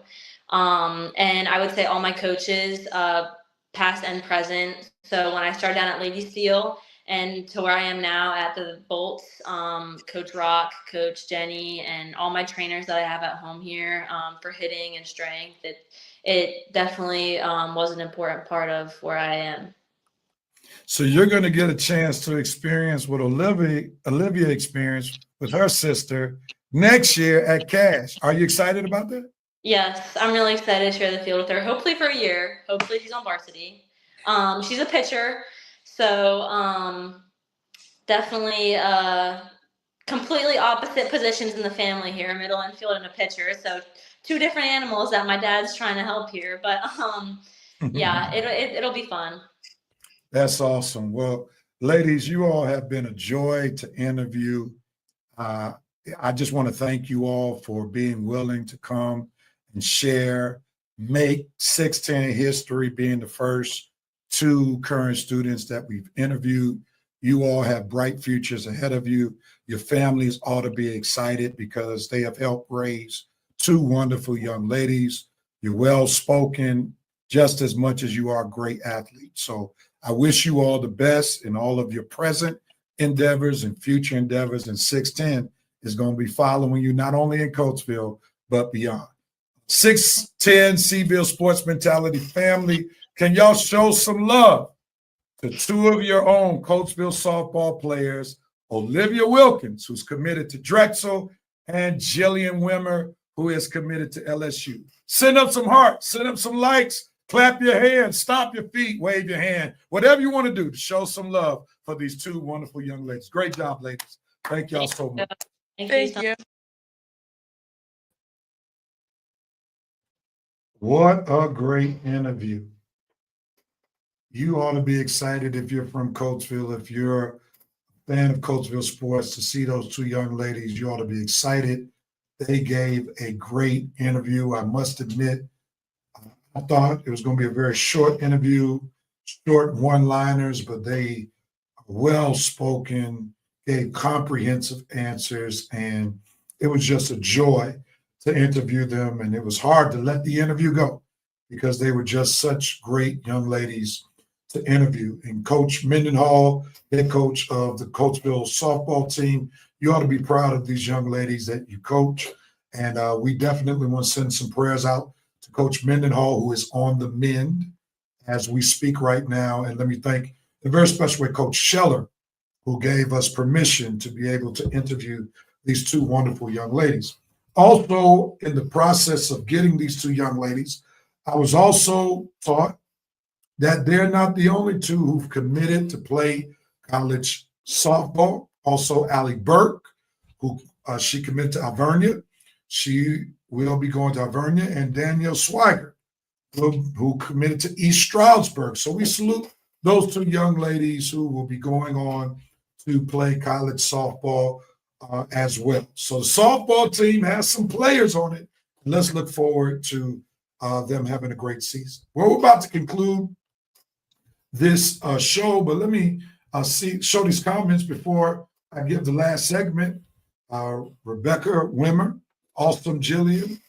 And I would say all my coaches, past and present. So when I started down at Lady Steel and to where I am now at the Bolts, Coach Rock, Coach Jenny, and all my trainers that I have at home here for hitting and strength, it definitely was an important part of where I am. So you're going to get a chance to experience what Olivia experienced with her sister next year at Cash. Are you excited about that? Yes, I'm really excited to share the field with her. Hopefully for a year. Hopefully she's on varsity. She's a pitcher, so definitely completely opposite positions in the family here, middle infield and a pitcher. So two different animals that my dad's trying to help here. But yeah, it'll be fun. That's awesome. Well, ladies, you all have been a joy to interview. I just want to thank you all for being willing to come and share, make 610 history, being the first two current students that we've interviewed. You all have bright futures ahead of you. Your families ought to be excited because they have helped raise two wonderful young ladies. You're well-spoken just as much as you are great athletes. So I wish you all the best in all of your present endeavors and future endeavors. And 610 is going to be following you not only in Coatesville, but beyond. 610 Seville Sports Mentality family, can y'all show some love to two of your own Coatesville softball players, Olivia Wilkins, who's committed to Drexel, and Jillian Wimmer, who is committed to LSU. Send up some hearts, send up some likes, clap your hands, stomp your feet, wave your hand, whatever you want to do to show some love for these two wonderful young ladies. Great job, ladies. Thank y'all so much. Thank you. What a great interview. You ought to be excited if you're from Coatesville, if you're a fan of Coatesville sports, to see those two young ladies. You ought to be excited They gave a great interview. I must admit, I thought it was going to be a very short interview, short one-liners, but they are well-spoken, gave comprehensive answers, and it was just a joy to interview them. And it was hard to let the interview go because they were just such great young ladies to interview. And Coach Mendenhall, head coach of the Coatesville softball team, you ought to be proud of these young ladies that you coach. And we definitely want to send some prayers out to Coach Mendenhall, who is on the mend as we speak right now. And let me thank in a very special way Coach Scheller, who gave us permission to be able to interview these two wonderful young ladies. Also, in the process of getting these two young ladies, I was also taught that they're not the only two who've committed to play college softball. Also, Allie Burke, who she committed to Alvernia. She will be going to Alvernia, and Danielle Swiger, who committed to East Stroudsburg. So we salute those two young ladies who will be going on to play college softball as well. So the softball team has some players on it. Let's look forward to them having a great season. Well, we're about to conclude this show, but let me show these comments before I give the last segment. Rebecca Wimmer, awesome Jillian,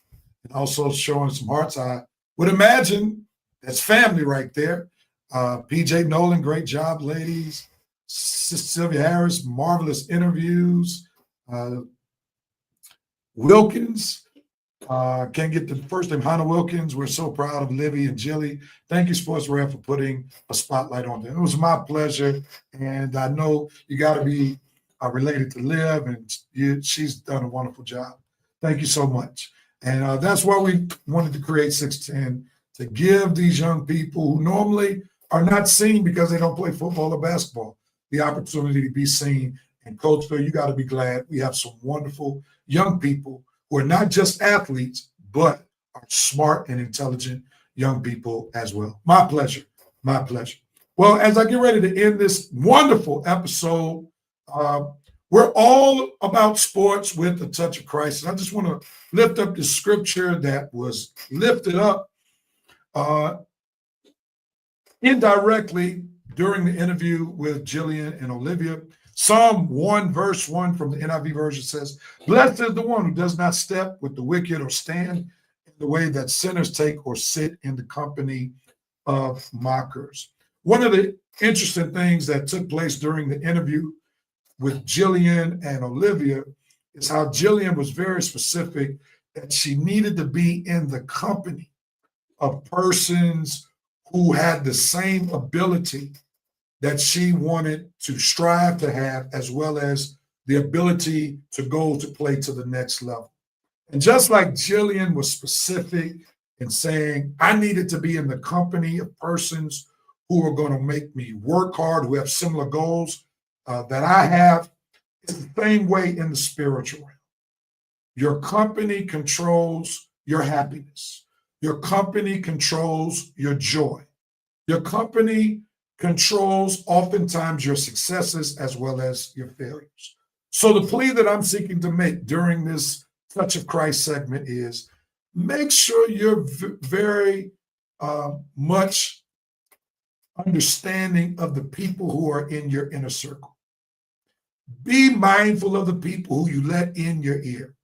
and also showing some hearts. I would imagine that's family right there. PJ Nolan, great job, ladies. Sylvia Harris, marvelous interviews. Wilkins, can't get the first name, Hannah Wilkins. We're so proud of Olivia and Jilly. Thank you, Sports Ref, for putting a spotlight on them. It was my pleasure, and I know you got to be related to Liv, and she's done a wonderful job. Thank you so much. And that's why we wanted to create 610, to give these young people who normally are not seen because they don't play football or basketball the opportunity to be seen. And Coatesville, you got to be glad we have some wonderful young people who are not just athletes, but are smart and intelligent young people as well. My pleasure. My pleasure. Well, as I get ready to end this wonderful episode, we're all about sports with a touch of Christ. I just want to lift up the scripture that was lifted up indirectly during the interview with Jillian and Olivia. Psalm 1, verse 1 from the NIV version says, "Blessed is the one who does not step with the wicked or stand in the way that sinners take or sit in the company of mockers." One of the interesting things that took place during the interview with Jillian and Olivia is how Jillian was very specific that she needed to be in the company of persons who had the same ability that she wanted to strive to have, as well as the ability to go to play to the next level. And just like Jillian was specific in saying, I needed to be in the company of persons who are going to make me work hard, who have similar goals that I have, it's the same way in the spiritual realm. Your company controls your happiness. Your company controls your joy. Your company controls oftentimes your successes as well as your failures. So the plea that I'm seeking to make during this Touch of Christ segment is make sure you're very much understanding of the people who are in your inner circle. Be mindful of the people who you let in your ear,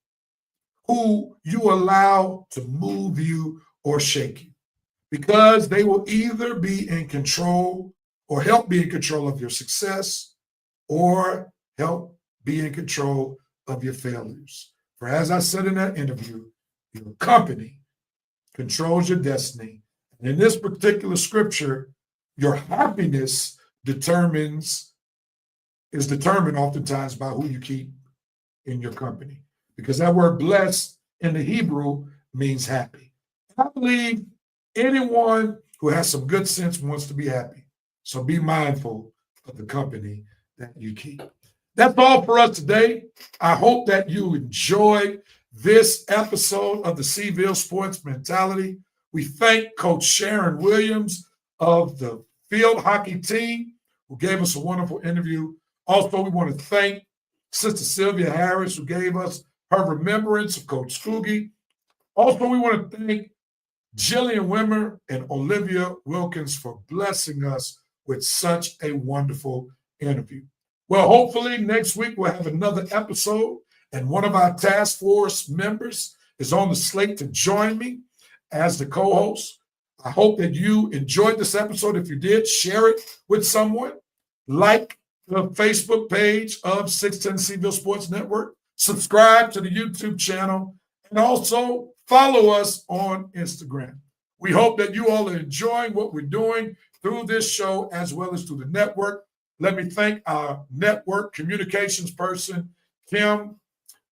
who you allow to move you or shake you, because they will either be in control or help be in control of your success or help be in control of your failures. For as I said in that interview, your company controls your destiny. And in this particular scripture, your happiness is determined oftentimes by who you keep in your company. Because that word blessed in the Hebrew means happy. I believe anyone who has some good sense wants to be happy. So be mindful of the company that you keep. That's all for us today. I hope that you enjoyed this episode of the Seville Sports Mentality. We thank Coach Sharon Williams of the field hockey team who gave us a wonderful interview. Also, we want to thank Sister Sylvia Harris, who gave us her remembrance of Coach Scoogie. Also, we want to thank Jillian Wimmer and Olivia Wilkins for blessing us with such a wonderful interview. Well, hopefully next week we'll have another episode, and one of our task force members is on the slate to join me as the co-host. I hope that you enjoyed this episode. If you did, share it with someone. Like the Facebook page of 610 Seville Sports Network. Subscribe to the YouTube channel, and also follow us on Instagram. We hope that you all are enjoying what we're doing through this show as well as through the network. Let me thank our network communications person, Kim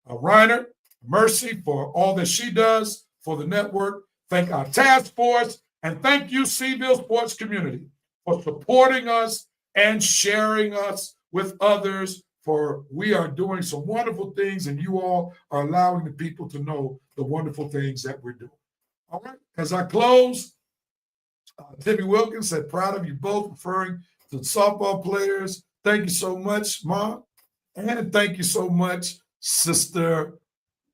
Reiner, Mercy, for all that she does for the network. Thank our task force, and thank you, Seville Sports community, for supporting us and sharing us with others, for we are doing some wonderful things, and you all are allowing the people to know the wonderful things that we're doing. All right, as I close, Timmy Wilkins said, proud of you both, referring to the softball players. Thank you so much, Mom. And thank you so much, Sister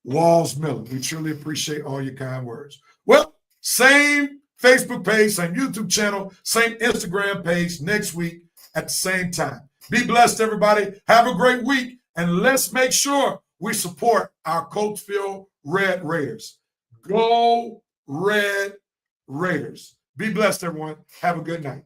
Walls Miller. We truly appreciate all your kind words. Well, same Facebook page, same YouTube channel, same Instagram page next week at the same time. Be blessed, everybody. Have a great week. And let's make sure we support our Coatesville Red Raiders. Go Red Raiders. Be blessed, everyone. Have a good night.